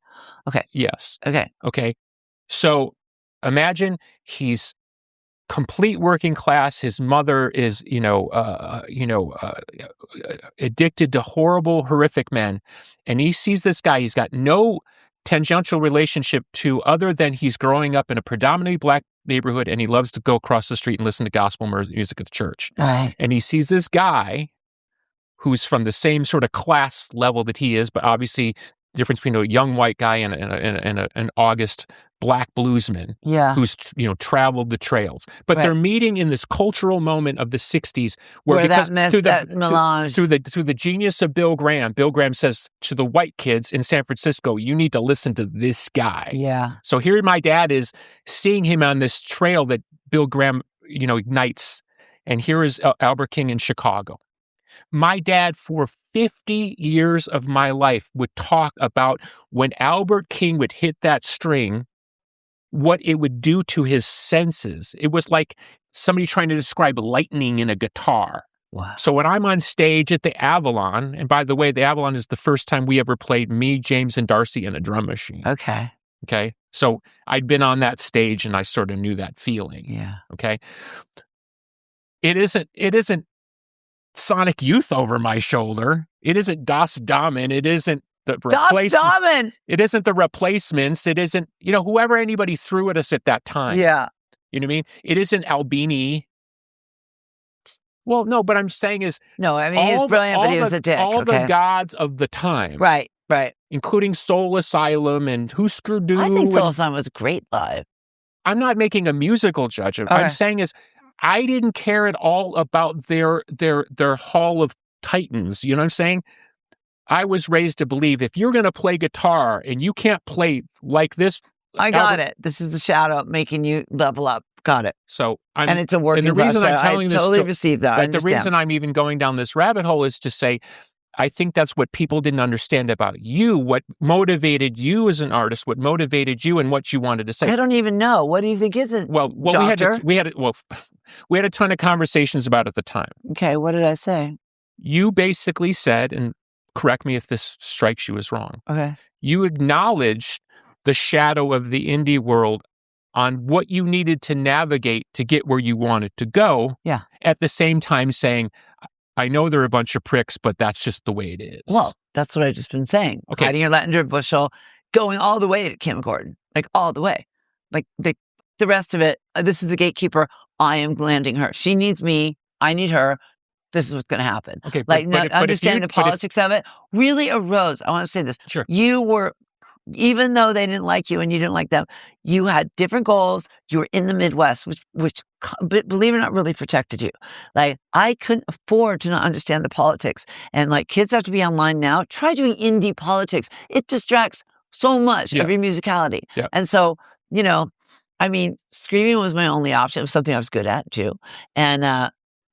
Okay. Yes. Okay. So imagine he's complete working class. His mother is, addicted to horrible, horrific men. And he sees this guy. He's got no tangential relationship to other than he's growing up in a predominantly black neighborhood, and he loves to go across the street and listen to gospel music at the church. Right. And he sees this guy who's from the same sort of class level that he is, but obviously difference between a young white guy and an August black bluesman who's traveled the trails. But they're meeting in this cultural moment of the 60s where because through the genius of Bill Graham says to the white kids in San Francisco, you need to listen to this guy. Yeah. So here my dad is seeing him on this trail that Bill Graham, ignites. And here is Albert King in Chicago. My dad, for 50 years of my life, would talk about when Albert King would hit that string, what it would do to his senses. It was like somebody trying to describe lightning in a guitar. Wow. So when I'm on stage at the Avalon, and by the way, the Avalon is the first time we ever played me, James, and Darcy in a drum machine. Okay. So I'd been on that stage and I sort of knew that feeling. Yeah. Okay. It isn't Sonic Youth over my shoulder. It isn't Das Damen. It isn't the replacement. It isn't the Replacements. It isn't, whoever anybody threw at us at that time. Yeah. You know what I mean? It isn't Albini. Well, no, but I'm saying is... No, I mean, he's brilliant, but he was a dick. All the gods of the time. Right. Including Soul Asylum and Husker Du. I think Soul Asylum was great live. I'm not making a musical judgment. Okay. I'm saying is, I didn't care at all about their Hall of Titans. You know what I'm saying? I was raised to believe if you're going to play guitar and you can't play like this. I got it. This is the shadow making you level up. Got it. So and it's a working. And the reason I'm telling this, totally received that. The reason I'm even going down this rabbit hole is to say, I think that's what people didn't understand about you, what motivated you as an artist, what motivated you, and what you wanted to say. I don't even know. What do you think is it? Well, we had a ton of conversations about it at the time. Okay, what did I say? You basically said, and correct me if this strikes you as wrong. Okay. You acknowledged the shadow of the indie world on what you needed to navigate to get where you wanted to go. Yeah. At the same time saying, I know they're a bunch of pricks, but that's just the way it is. Well, that's what I've just been saying. Okay. Hiding your lavender bushel, going all the way to Kim Gordon, like all the way. Like the rest of it, this is the gatekeeper. I am landing her. She needs me. I need her. This is what's going to happen. Okay. Understanding the politics of it really arose. I want to say this. Sure. You were, even though they didn't like you and you didn't like them, you had different goals. You were in the Midwest, which believe it or not, really protected you. Like, I couldn't afford to not understand the politics. And like, kids have to be online now. Try doing indie politics. It distracts so much of your musicality. Yeah. And so, I mean, screaming was my only option. It was something I was good at too. And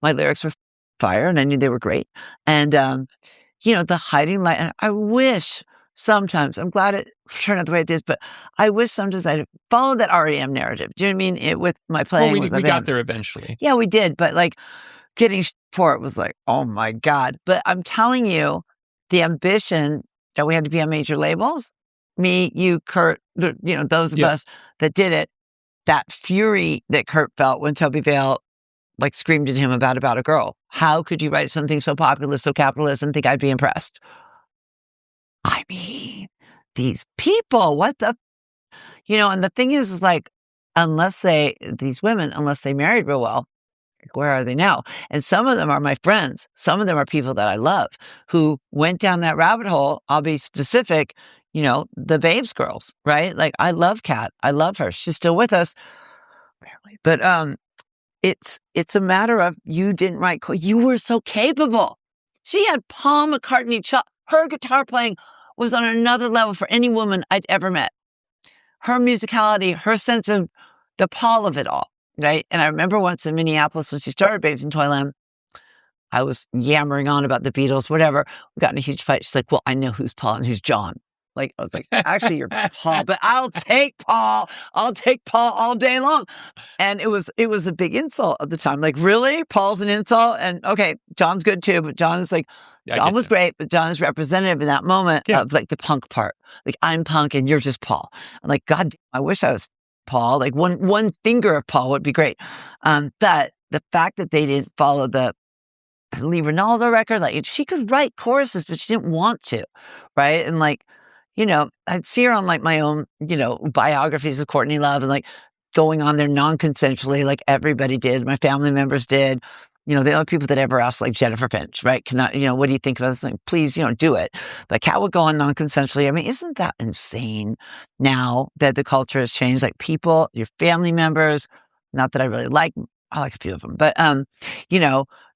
my lyrics were fire and I knew they were great. And, the hiding light, and I wish sometimes, I'm glad it turned out the way it did, but I wish sometimes I'd followed that REM narrative. Do you know what I mean? With my playing. Well, with my we band. got there eventually. Yeah, we did. But like getting for it was like, oh my God. But I'm telling you, the ambition that we had to be on major labels, me, you, Kurt, those of us that did it, that fury that Kurt felt when Toby Vale like screamed at him about a girl. How could you write something so populist, so capitalist, and think I'd be impressed? I mean, these people, what the, and the thing is like, these women, unless they married real well, where are they now? And some of them are my friends. Some of them are people that I love who went down that rabbit hole. I'll be specific, the Babes girls, right? Like I love Kat. I love her. She's still with us. Barely. But, it's a matter of you didn't write. You were so capable. She had Paul McCartney. Her guitar playing was on another level for any woman I'd ever met. Her musicality, her sense of the Paul of it all, right? And I remember once in Minneapolis when she started Babes in Toyland, I was yammering on about the Beatles, whatever. We got in a huge fight. She's like, well, I know who's Paul and who's John. Like, I was like, actually, you're Paul, but I'll take Paul. I'll take Paul all day long. And it was a big insult at the time. Like, really? Paul's an insult? And okay, John's good too, but John is like, John was great, but John is representative in that moment of like the punk part. Like, I'm punk and you're just Paul. I'm like, God, I wish I was Paul. Like one finger of Paul would be great. But the fact that they didn't follow the Lee Ronaldo record, like she could write choruses, but she didn't want to, right? And like, I'd see her on like my own, biographies of Courtney Love and like going on there non-consensually, like everybody did. My family members did. The only people that ever asked, like Jennifer Finch, right? What do you think about this? Like, please, do it. But Kat would go on non-consensually. I mean, isn't that insane now that the culture has changed? Like people, your family members, not that I really like, I like a few of them, but,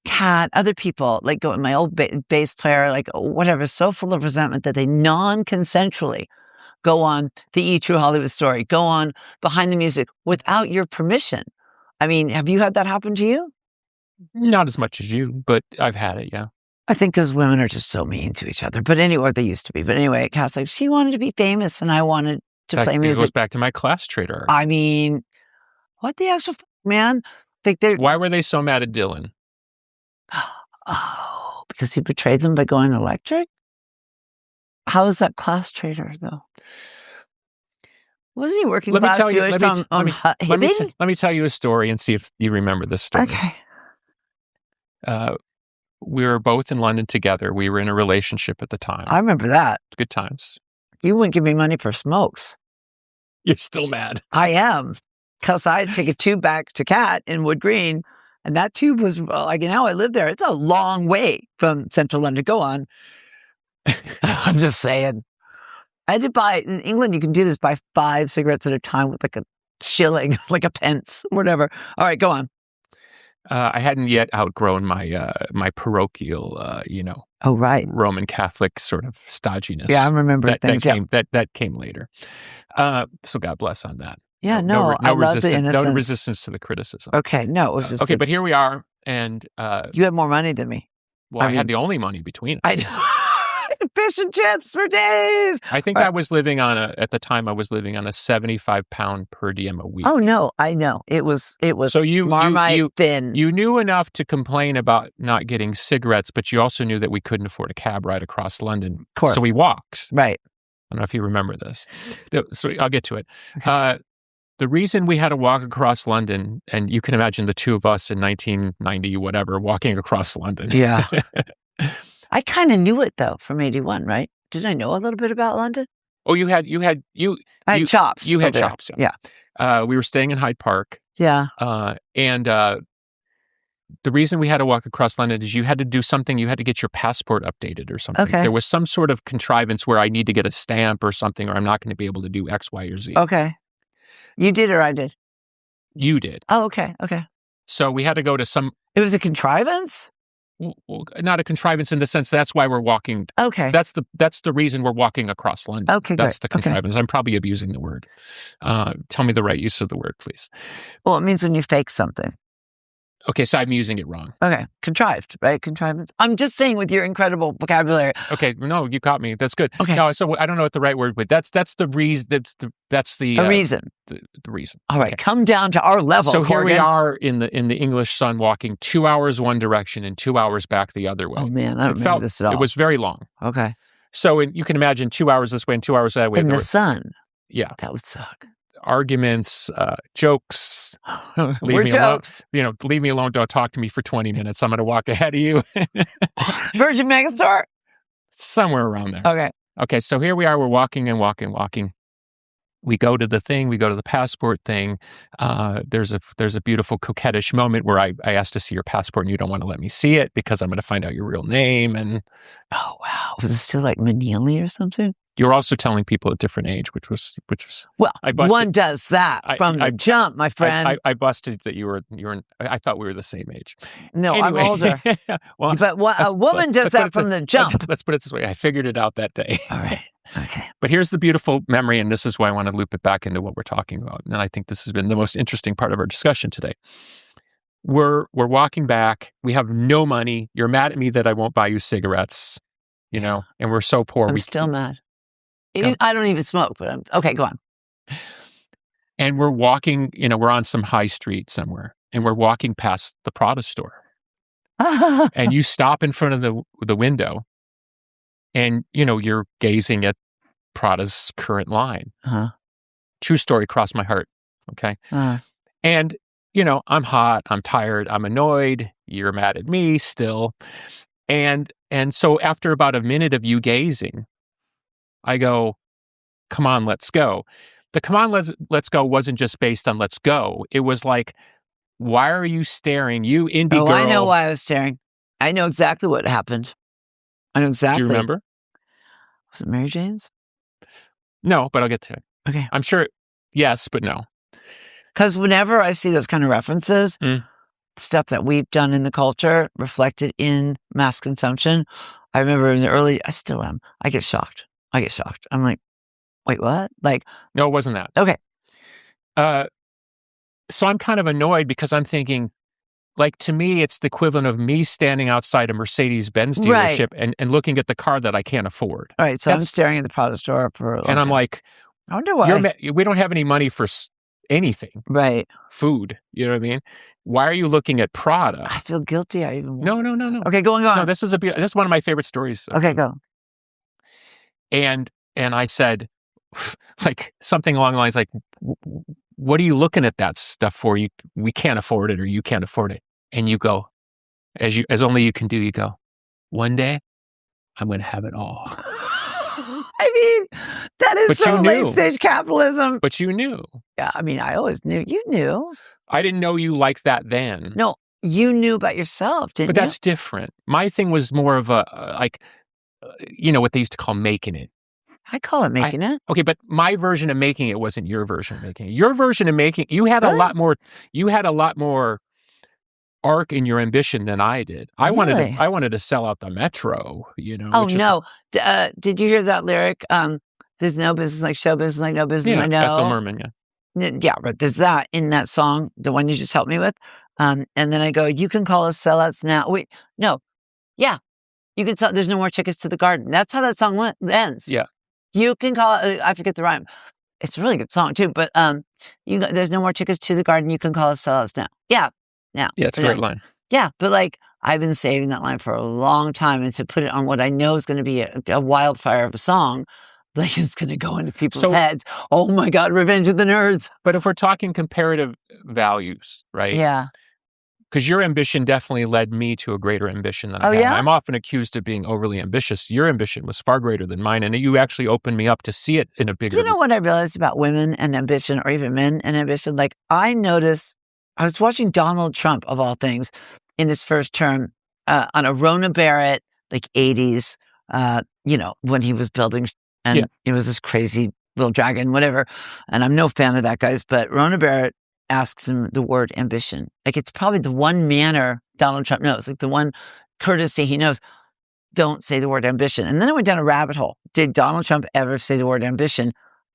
Kat, other people, like my old bass player, like whatever, so full of resentment that they non-consensually go on the E! True Hollywood Story, go on Behind the Music without your permission. I mean, have you had that happen to you? Not as much as you, but I've had it, yeah. I think those women are just so mean to each other. But anyway, they used to be. But anyway, Kat's like, she wanted to be famous and I wanted to play music. It goes back to my class trader. I mean, what the actual man? Why were they so mad at Dylan? Oh, because he betrayed them by going electric? How is that class traitor, though? Wasn't he working class Jewish from Hibbing? Let me tell you a story and see if you remember this story. Okay. We were both in London together. We were in a relationship at the time. I remember that. Good times. You wouldn't give me money for smokes. You're still mad. I am. Because I had to take a tube back to Kat in Wood Green. And that tube was, like, now I live there. It's a long way from central London. Go on. I'm just saying. I had to buy, in England, you can do this, buy 5 cigarettes at a time with like a shilling, like a pence, whatever. All right, go on. I hadn't yet outgrown my my parochial, oh, right, Roman Catholic sort of stodginess. Yeah, I remember things. That came later. So God bless on that. Yeah, no I love the innocence. No resistance to the criticism. Okay, no, it was just okay, but here we are, and you had more money than me. Well, I had the only money between us. I know. Fish and chips for days. I think I was living on at the time I was living on a 75-pound per diem a week. Oh no, I know. It was so Marmite thin. You knew enough to complain about not getting cigarettes, but you also knew that we couldn't afford a cab ride across London. Of course. So we walked. Right. I don't know if you remember this. So I'll get to it. Okay. The reason we had to walk across London, and you can imagine the two of us in 1990, whatever, walking across London. Yeah. I kind of knew it though from 81, right? Did I know a little bit about London? Oh, I had chops. You had chops. Yeah. We were staying in Hyde Park. Yeah. And the reason we had to walk across London is you had to do something. You had to get your passport updated or something. Okay. There was some sort of contrivance where I need to get a stamp or something, or I'm not going to be able to do X, Y, or Z. Okay. You did or I did? You did. Oh, okay. Okay. So we had to go to some... It was a contrivance? not a contrivance in the sense that's why we're walking. Okay. That's the reason we're walking across London. Okay, that's great. the contrivance. I'm probably abusing the word. Tell me the right use of the word, please. Well, it means when you fake something. Okay, so I'm using it wrong. Okay, contrived, right? Contrivance. I'm just saying with your incredible vocabulary. Okay, no, you caught me. That's good. Okay. No, so I don't know what the right word, but that's the reason. That's the reason. The reason. All right, Okay. come down to our level. So here we Corgan. are in the English sun, walking 2 hours one direction and 2 hours back the other way. Oh man, I don't remember this at all. It was very long. Okay. So you can imagine 2 hours this way and 2 hours that way. In the sun. Yeah, that would suck. Arguments, jokes. We're jokes. Leave me alone. Don't talk to me for 20 minutes. I'm going to walk ahead of you. Virgin Megastore. Somewhere around there. Okay. Okay. So here we are. We're walking and walking. We go to the thing. We go to the passport thing. There's a beautiful coquettish moment where I asked to see your passport and you don't want to let me see it because I'm going to find out your real name. And oh wow, was it still like Manili or something? You're also telling people a different age, which was well. One does that from the jump, my friend. I busted that you were. I thought we were the same age. No, anyway. I'm older. Well, but a woman does that from the jump. Let's put it this way. I figured it out that day. All right. Okay. But here's the beautiful memory, and this is why I want to loop it back into what we're talking about. And I think this has been the most interesting part of our discussion today. We're walking back. We have no money. You're mad at me that I won't buy you cigarettes, and we're so poor. I'm still mad. I don't even smoke, but okay, go on. And we're walking, we're on some high street somewhere, and we're walking past the Prada store. And you stop in front of the window, and, you're gazing at Prada's current line. Uh-huh. True story, crossed my heart, okay? And, I'm hot, I'm tired, I'm annoyed, you're mad at me still. And so after about a minute of you gazing, I go, come on, let's go. The come on, let's go wasn't just based on let's go. It was like, why are you staring? You indie girl. I know why I was staring. I know exactly what happened. I know exactly. Do you remember? Was it Mary Jane's? No, but I'll get to it. Okay. I'm sure, yes, but no. Because whenever I see those kind of references, stuff that we've done in the culture reflected in mass consumption, I remember in the early, I still am, I get shocked. I'm like, wait, what? Like, no, it wasn't that. Okay. So I'm kind of annoyed because I'm thinking, like, to me, it's the equivalent of me standing outside a Mercedes-Benz dealership and looking at the car that I can't afford. All right. So I'm staring at the Prada store for a long time. I'm like, I wonder why. We don't have any money for anything. Right. Food. You know what I mean? Why are you looking at Prada? I feel guilty. No. Okay, going on. No, this is one of my favorite stories. Okay, go. And I said, like, something along the lines like, what are you looking at that stuff for? We can't afford it, or you can't afford it. And you go, as only you can do, you go, one day I'm going to have it all. I mean, that is so late stage capitalism. But you knew. Yeah, I mean, I always knew. You knew. I didn't know you like that then. No, you knew about yourself, didn't you? But that's different. My thing was more of a, what they used to call making it. I call it making it. Okay, but my version of making it wasn't your version of making it. Your version of making, you had a lot more arc in your ambition than I did. I wanted to sell out the Metro, Oh, no. Did you hear that lyric? There's no business like show business, like no business I know. Ethel Merman, yeah. Yeah, but there's that in that song, the one you just helped me with. And then I go, you can call us sellouts now. Wait, no. Yeah. You can tell there's no more tickets to the garden. That's how that song ends. Yeah. You can call it, I forget the rhyme. It's a really good song too, but there's no more tickets to the garden. You can call us sellouts now. Yeah. Now. Yeah, it's a great line. Yeah, but like I've been saving that line for a long time, and to put it on what I know is going to be a wildfire of a song, like it's going to go into people's heads. Oh my God, Revenge of the Nerds. But if we're talking comparative values, right? Yeah. Because your ambition definitely led me to a greater ambition than I had. Yeah? I'm often accused of being overly ambitious. Your ambition was far greater than mine, and you actually opened me up to see it in a bigger... Do you know what I realized about women and ambition, or even men and ambition? Like, I noticed, I was watching Donald Trump, of all things, in his first term, on a Rona Barrett, like 80s, when he was building, and it was this crazy little dragon, whatever. And I'm no fan of that, guys, but Rona Barrett asks him the word ambition. Like, it's probably the one manner Donald Trump knows, like the one courtesy, he knows, don't say the word ambition. And then I went down a rabbit hole. Did Donald Trump ever say the word ambition?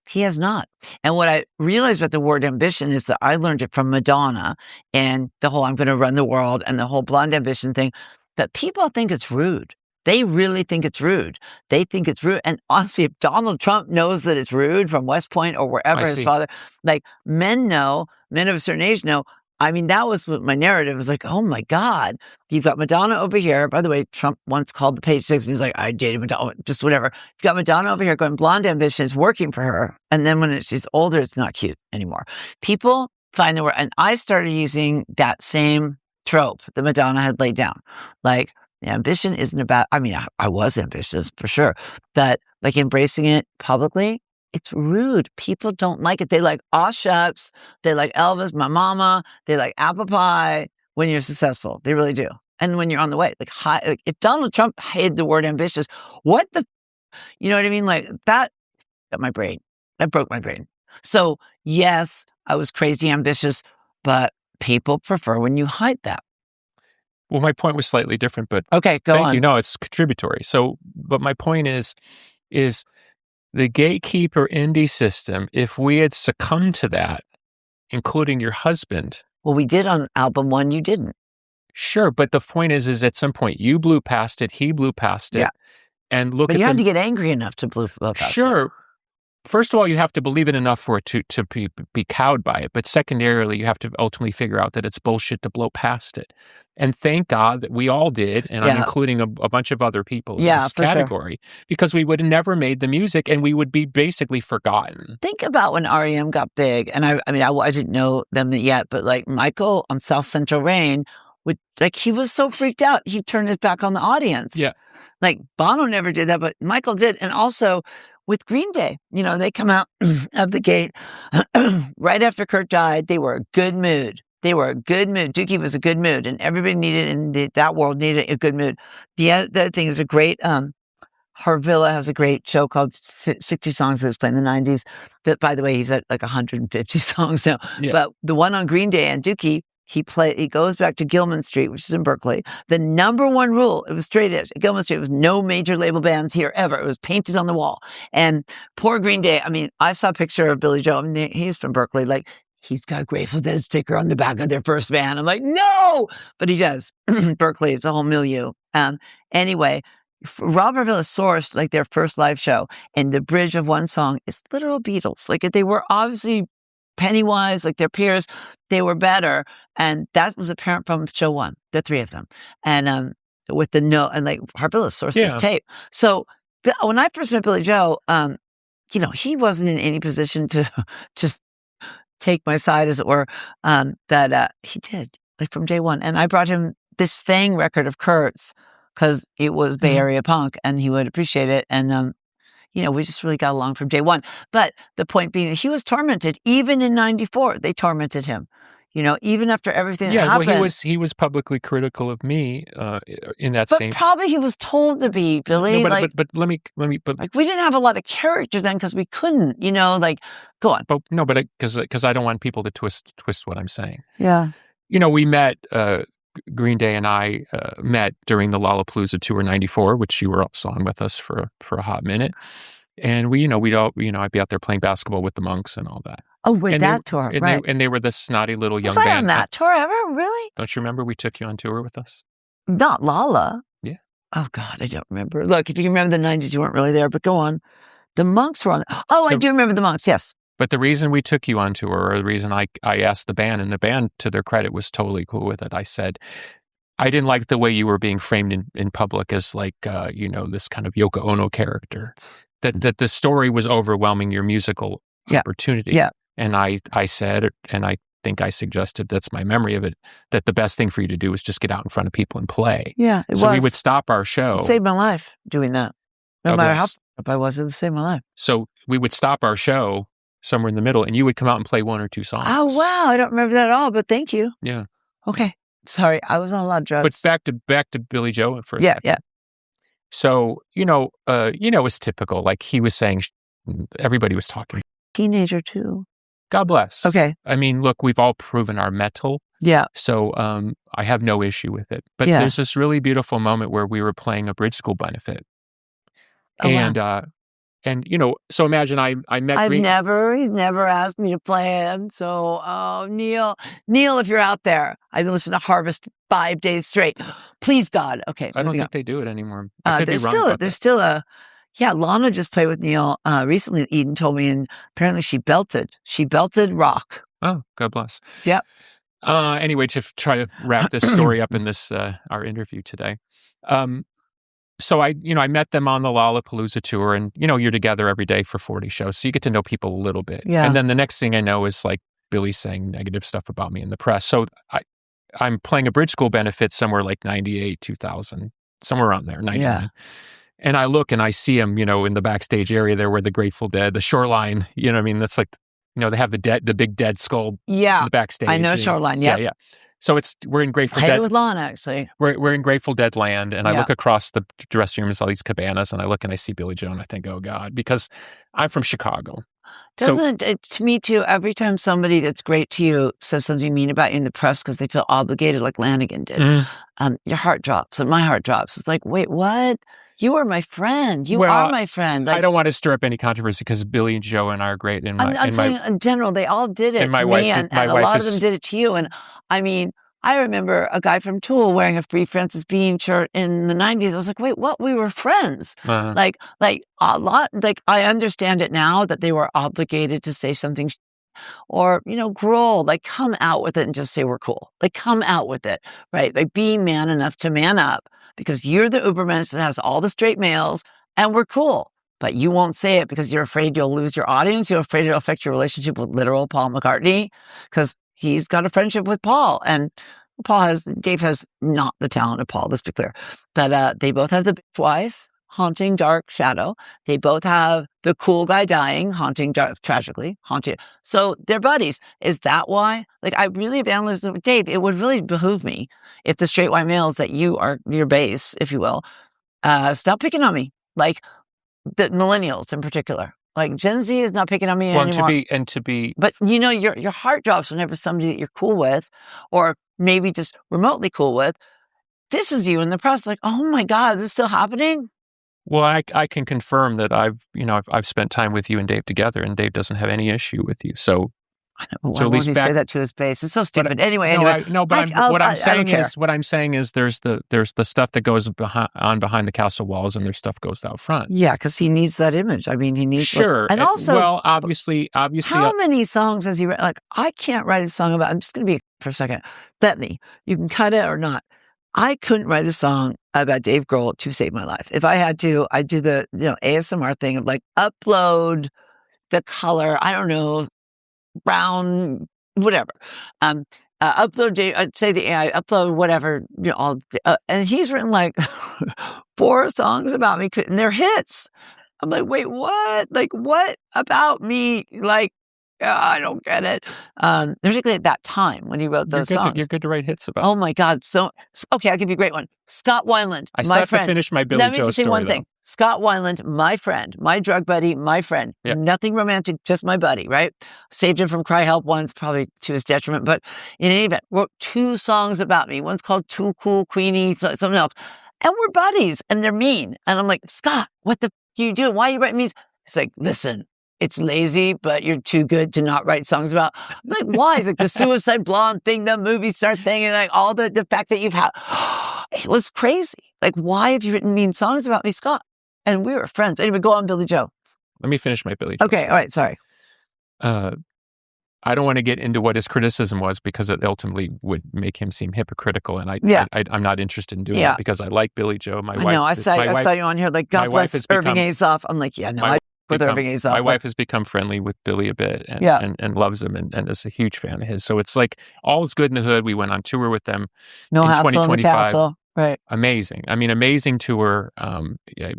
He has not. And what I realized about the word ambition is that I learned it from Madonna and the whole I'm going to run the world and the whole blonde ambition thing. But people think it's rude. They really think it's rude. They think it's rude. And honestly, if Donald Trump knows that it's rude from West Point or wherever his father, like men of a certain age know. I mean, that was what my narrative was like, oh my God, you've got Madonna over here. By the way, Trump once called the Page Six and he's like, I dated Madonna, just whatever. You've got Madonna over here going, blonde ambition is working for her. And then when she's older, it's not cute anymore. People find the word, and I started using that same trope that Madonna had laid down. Like, ambition isn't about, I mean, I was ambitious for sure, but like embracing it publicly, it's rude. People don't like it. They like aw shucks. They like Elvis, my mama. They like apple pie when you're successful. They really do. And when you're on the way, like if Donald Trump hated the word ambitious, what the, you know what I mean? Like that got my brain. That broke my brain. So yes, I was crazy ambitious, but people prefer when you hide that. Well, my point was slightly different, but okay, go on. Thank you. No, it's contributory. So, but my point is the gatekeeper indie system, if we had succumbed to that, including your husband. Well, we did on album one, you didn't. Sure, but the point is at some point you blew past it, he blew past it. Yeah. And look but at you had to get angry enough to blow past it. Sure. First of all, you have to believe it enough for it to be cowed by it. But secondarily, you have to ultimately figure out that it's bullshit to blow past it. And thank God that we all did, and I'm including a bunch of other people in this category, because we would have never made the music and we would be basically forgotten. Think about when REM got big, and I didn't know them yet, but like Michael on South Central Rain, he was so freaked out, he turned his back on the audience. Yeah. Like Bono never did that, but Michael did. And also with Green Day, they come out of the gate right after Kurt died, they were a good mood. They were a good mood. Dookie was a good mood, and everybody that world needed a good mood. The other thing is a great, Harvilla has a great show called 60 Songs that was playing in the 90s. That, by the way, he's at like 150 songs now. Yeah. But the one on Green Day and Dookie, he goes back to Gilman Street, which is in Berkeley. The number one rule, it was straight edge. At Gilman Street, it was no major label bands here ever. It was painted on the wall. And poor Green Day, I mean, I saw a picture of Billy Joe. I mean, he's from Berkeley. Like, he's got a Grateful Dead sticker on the back of their first band. I'm like, no! But he does. Berkeley, it's a whole milieu. Anyway, Rob Harvilla sourced like their first live show, and the bridge of one song is literal Beatles. Like, they were obviously Pennywise, like their peers, they were better. And that was apparent from show one, the three of them. And with the note, and like Harvilla sourced this tape. So when I first met Billy Joe, he wasn't in any position to take my side, as it were, that he did, like from day one. And I brought him this Fang record of Kurt's because it was Bay Area punk and he would appreciate it. And, we just really got along from day one. But the point being, he was tormented. Even in 94, they tormented him. Even after everything that happened. Well, he was publicly critical of me in that same. But probably he was told to be, Billy. No, but let me. Like, we didn't have a lot of character then because we couldn't. Go on. But no, but because I don't want people to twist what I'm saying. Yeah. We met. Green Day and I met during the Lollapalooza tour '94, which you were also on with us for a hot minute. And we'd all, I'd be out there playing basketball with the Monks and all that. Oh, wait, that tour, right. And they were the snotty little young band. Was I band. on that tour ever? Really? Don't you remember we took you on tour with us? Not Lala. Yeah. Oh, God, I don't remember. Look, if you remember the 90s, you weren't really there, but go on. The Monks were on. Oh, I do remember the Monks, yes. But the reason we took you on tour, or the reason I asked the band, and the band, to their credit, was totally cool with it. I said, I didn't like the way you were being framed in public as like, this kind of Yoko Ono character. That the story was overwhelming your musical opportunity. Yeah. And I said, and I think I suggested, that's my memory of it, that the best thing for you to do is just get out in front of people and play. Yeah, So we would stop our show. It saved my life doing that. No matter how up I was, it would save my life. So we would stop our show somewhere in the middle, and you would come out and play one or two songs. Oh, wow. I don't remember that at all, but thank you. Yeah. Okay. Sorry, I was on a lot of drugs. But back to Billy Joe for a second. Yeah. So, it's typical. Like he was saying, everybody was talking. Teenager too. God bless. Okay. I mean, look, we've all proven our mettle. Yeah. So I have no issue with it. But there's this really beautiful moment where we were playing a bridge school benefit. Oh, wow. And so imagine I met he's never asked me to play him. So, Neil, if you're out there, I've been listening to Harvest 5 days straight. Please, God. Okay. I don't think they do it anymore. I could be wrong about there's that. still Lana just played with Neil recently. Eden told me, and apparently she belted rock. Oh, God bless. Yep. Anyway, to try to wrap this story up in this our interview today. So I met them on the Lollapalooza tour, and you're together every day for 40 shows, so you get to know people a little bit. Yeah. And then the next thing I know is like Billy saying negative stuff about me in the press. So I'm playing a bridge school benefit somewhere like 98, 2000, somewhere around there, 99. Yeah. And I look and I see him, in the backstage area there where the Grateful Dead, the Shoreline, that's like, they have the big dead skull in the backstage. I know Shoreline, yeah. Yeah. So we're in Grateful Played Dead. with Lana, actually. We're in Grateful Dead land, and I look across the dressing rooms, all these cabanas, and I look and I see Billy Joe, and I think, oh God, because I'm from Chicago. Doesn't it, to me too, every time somebody that's great to you says something mean about you in the press because they feel obligated, like Lanigan did, your heart drops, and my heart drops. It's like, wait, what? You are my friend. You are my friend. Like, I don't want to stir up any controversy because Billy and Joe and I are great. I'm saying in general, they all did it and my to wife, me, and a lot of them did it to you. And I mean, I remember a guy from Tool wearing a Free Francis Bean shirt in the 90s. I was like, wait, what? We were friends. Like a lot, like I understand it now that they were obligated to say something or, growl, like come out with it and just say we're cool. Like come out with it, right? Like be man enough to man up because you're the Ubermensch that has all the straight males and we're cool. But you won't say it because you're afraid you'll lose your audience. You're afraid it'll affect your relationship with literal Paul McCartney because he's got a friendship with Paul. And Dave has not the talent of Paul, let's be clear. But they both have the bitch wife, haunting dark shadow. They both have the cool guy dying, haunting dark, tragically, haunting. So they're buddies. Is that why? Like, I really have analyzed it with Dave. It would really behoove me if the straight white males that you are your base, if you will, stop picking on me. Like the millennials in particular. Like Gen Z is not picking on me anymore. But your heart drops whenever somebody that you're cool with, or maybe just remotely cool with, this is you in the press. Like, oh my God, this is still happening? Well, I can confirm that I've spent time with you and Dave together, and Dave doesn't have any issue with you. So, I know, why won't he say that to his base? It's so stupid. But, anyway. What I'm saying is there's the stuff that goes behind the castle walls, and there's stuff goes out front. Yeah, because he needs that image. I mean, he needs sure. And also, well, obviously, how many songs has he written? Like, I can't write a song about. I'm just going to be for a second. Let me. You can cut it or not. I couldn't write a song about Dave Grohl to save my life. If I had to, I'd do the ASMR thing of like upload the color. I don't know. Brown, whatever. Upload, I'd say the AI, upload whatever, and he's written like 4 songs about me, and they're hits. I'm like, wait, what? Like, what about me? Like, I don't get it. Particularly at that time when he wrote those songs. You're good to write hits about. Oh my God. So, okay, I'll give you a great one. Scott Weiland, I still have to finish my Billy Joe story. Let me just say one thing. Scott Weiland, my friend, my drug buddy, my friend. Yep. Nothing romantic, just my buddy, right? Saved him from Cry Help once, probably to his detriment. But in any event, wrote 2 songs about me. One's called Too Cool Queenie, something else. And we're buddies, and they're mean. And I'm like, Scott, what the f*** are you doing? Why are you writing me? He's like, listen, it's lazy, but you're too good to not write songs about. I'm like, why? It's like the Suicide Blonde thing, the movie star thing, and like all the fact that you've had. It was crazy. Like, why have you written mean songs about me, Scott? And we were friends. Anyway, go on, Billy Joe. Let me finish my Billy Joe. Okay, all right, sorry. I don't want to get into what his criticism was because it ultimately would make him seem hypocritical, and I'm not interested in doing that because I like Billy Joe. I saw you on here like, God bless Irving Azoff. I'm like, yeah, no, with Irving Azoff. My wife has become friendly with Billy a bit and loves him and is a huge fan of his. So it's like all is good in the hood. We went on tour with them in 2025. Right. Amazing. I mean, amazing tour.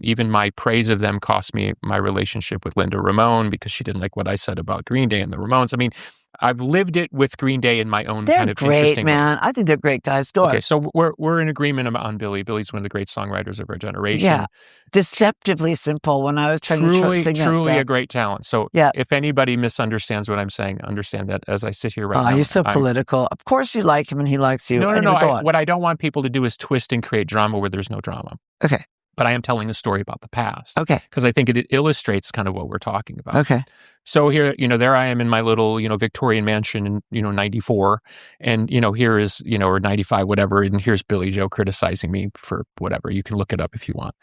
Even my praise of them cost me my relationship with Linda Ramone because she didn't like what I said about Green Day and the Ramones. I mean, I've lived it with Green Day in my own They're kind of great, interesting way. man. I think they're great guys. Go Okay, on. so we're in agreement on Billy. Billy's one of the great songwriters of our generation. Yeah. Deceptively simple. When I was trying to sing that Truly a stuff. great talent. So Yeah. if anybody misunderstands what I'm saying, understand that as I sit here right now. You're so political. Of course you like him and he likes you. No. Anyway, go on. What I don't want people to do is twist and create drama where there's no drama. Okay. But I am telling a story about the past. Okay. Because I think it illustrates kind of what we're talking about. Okay. So here, there I am in my little, Victorian mansion in, 94. And, here is, or 95, whatever. And here's Billy Joe criticizing me for whatever. You can look it up if you want.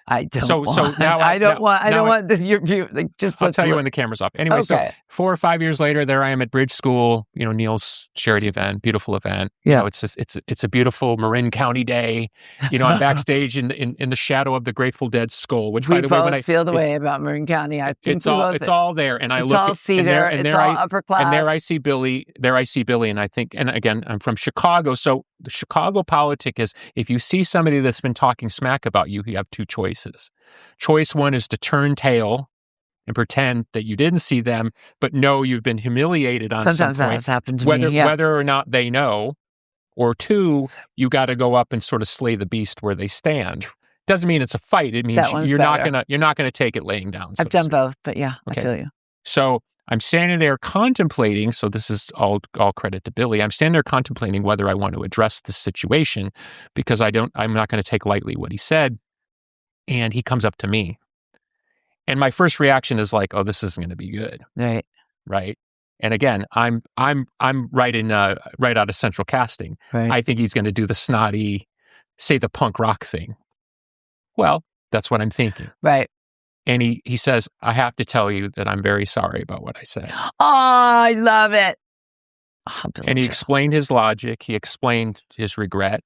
I don't so now I don't want your view. Like, just I'll tell you when the camera's off. Anyway, okay. So 4 or 5 years later, there I am at Bridge School. Neil's charity event, beautiful event. Yeah, it's a beautiful Marin County day. I'm backstage in the shadow of the Grateful Dead skull. Which, by the way, when I feel the way about Marin County, I think it's all there. And I it's look all cedar. It's all upper class. And there I see Billy. And I think, and again, I'm from Chicago, so the Chicago politic is if you see somebody that's been talking smack about you, you have two choices. Choice one is to turn tail and pretend that you didn't see them, but know you've been humiliated on Sometimes some point, that has happened to me. Yeah. Whether or not they know, or two, you got to go up and sort of slay the beast where they stand. Doesn't mean it's a fight. It means you're not gonna take it laying down. I've done both, but yeah, okay. I feel you. So I'm standing there contemplating. So this is all credit to Billy. I'm standing there contemplating whether I want to address the situation because I'm not going to take lightly what he said. And he comes up to me. And my first reaction is like, oh, this isn't going to be good. Right. And again, I'm right out of central casting. Right. I think he's going to do the snotty, say the punk rock thing. Well, that's what I'm thinking. Right. And he says, I have to tell you that I'm very sorry about what I said. Oh, I love it. And he explained his logic. He explained his regret.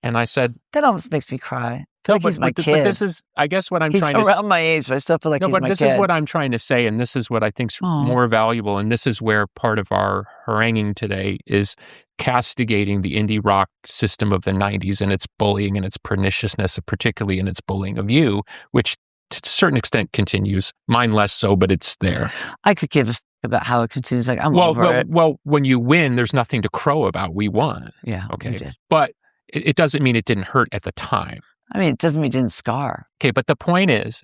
And I said, that almost makes me cry. No, he's my kid. But this is, I guess, what I'm trying to say. He's around my age, but I still feel like he's my kid. This is what I'm trying to say, and this is what I think's more valuable, and this is where part of our haranguing today is castigating the indie rock system of the 90s and its bullying and its perniciousness, particularly in its bullying of you, which to a certain extent continues. Mine less so, but it's there. I could give a f- about how it continues. Like, I'm over it. Well, when you win, there's nothing to crow about. We won. Yeah, okay. we did. But it doesn't mean it didn't hurt at the time. I mean, it doesn't mean it didn't scar. Okay, but the point is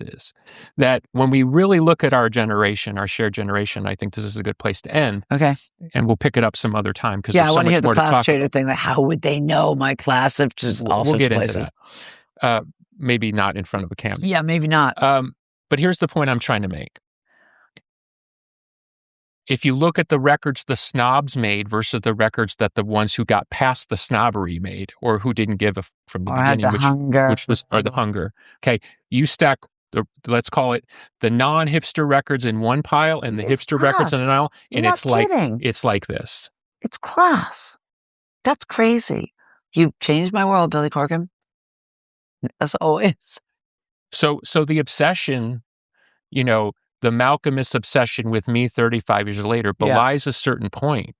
that when we really look at our generation, our shared generation, I think this is a good place to end. Okay. And we'll pick it up some other time because there's so much more to talk about. I want to hear the class trader thing. Like, how would they know my class if just all we'll get places? Into that. Maybe not in front of a camera. Yeah, maybe not. But here's the point I'm trying to make. If you look at the records the snobs made versus the records that the ones who got past the snobbery made, or who didn't give from the beginning, which was the hunger. Okay, you stack let's call it the non-hipster records in one pile and the hipster records in another pile, and it's like this. It's class. That's crazy. You changed my world, Billy Corgan. As always. So the obsession, the Malcolmist obsession with me 35 years later belies a certain point,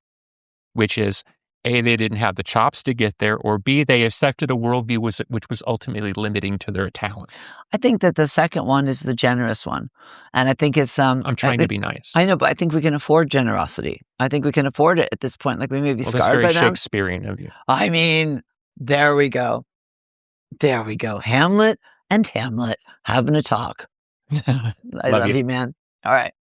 which is A, they didn't have the chops to get there, or B, they accepted a worldview which was ultimately limiting to their talent. I think that the second one is the generous one. And I think it's... I'm trying to be nice. I know, but I think we can afford generosity. I think we can afford it at this point. Like, we may be scarred by them. That's very Shakespearean of you. I mean, there we go. There we go. Hamlet and Hamlet having a talk. I love you, man. All right.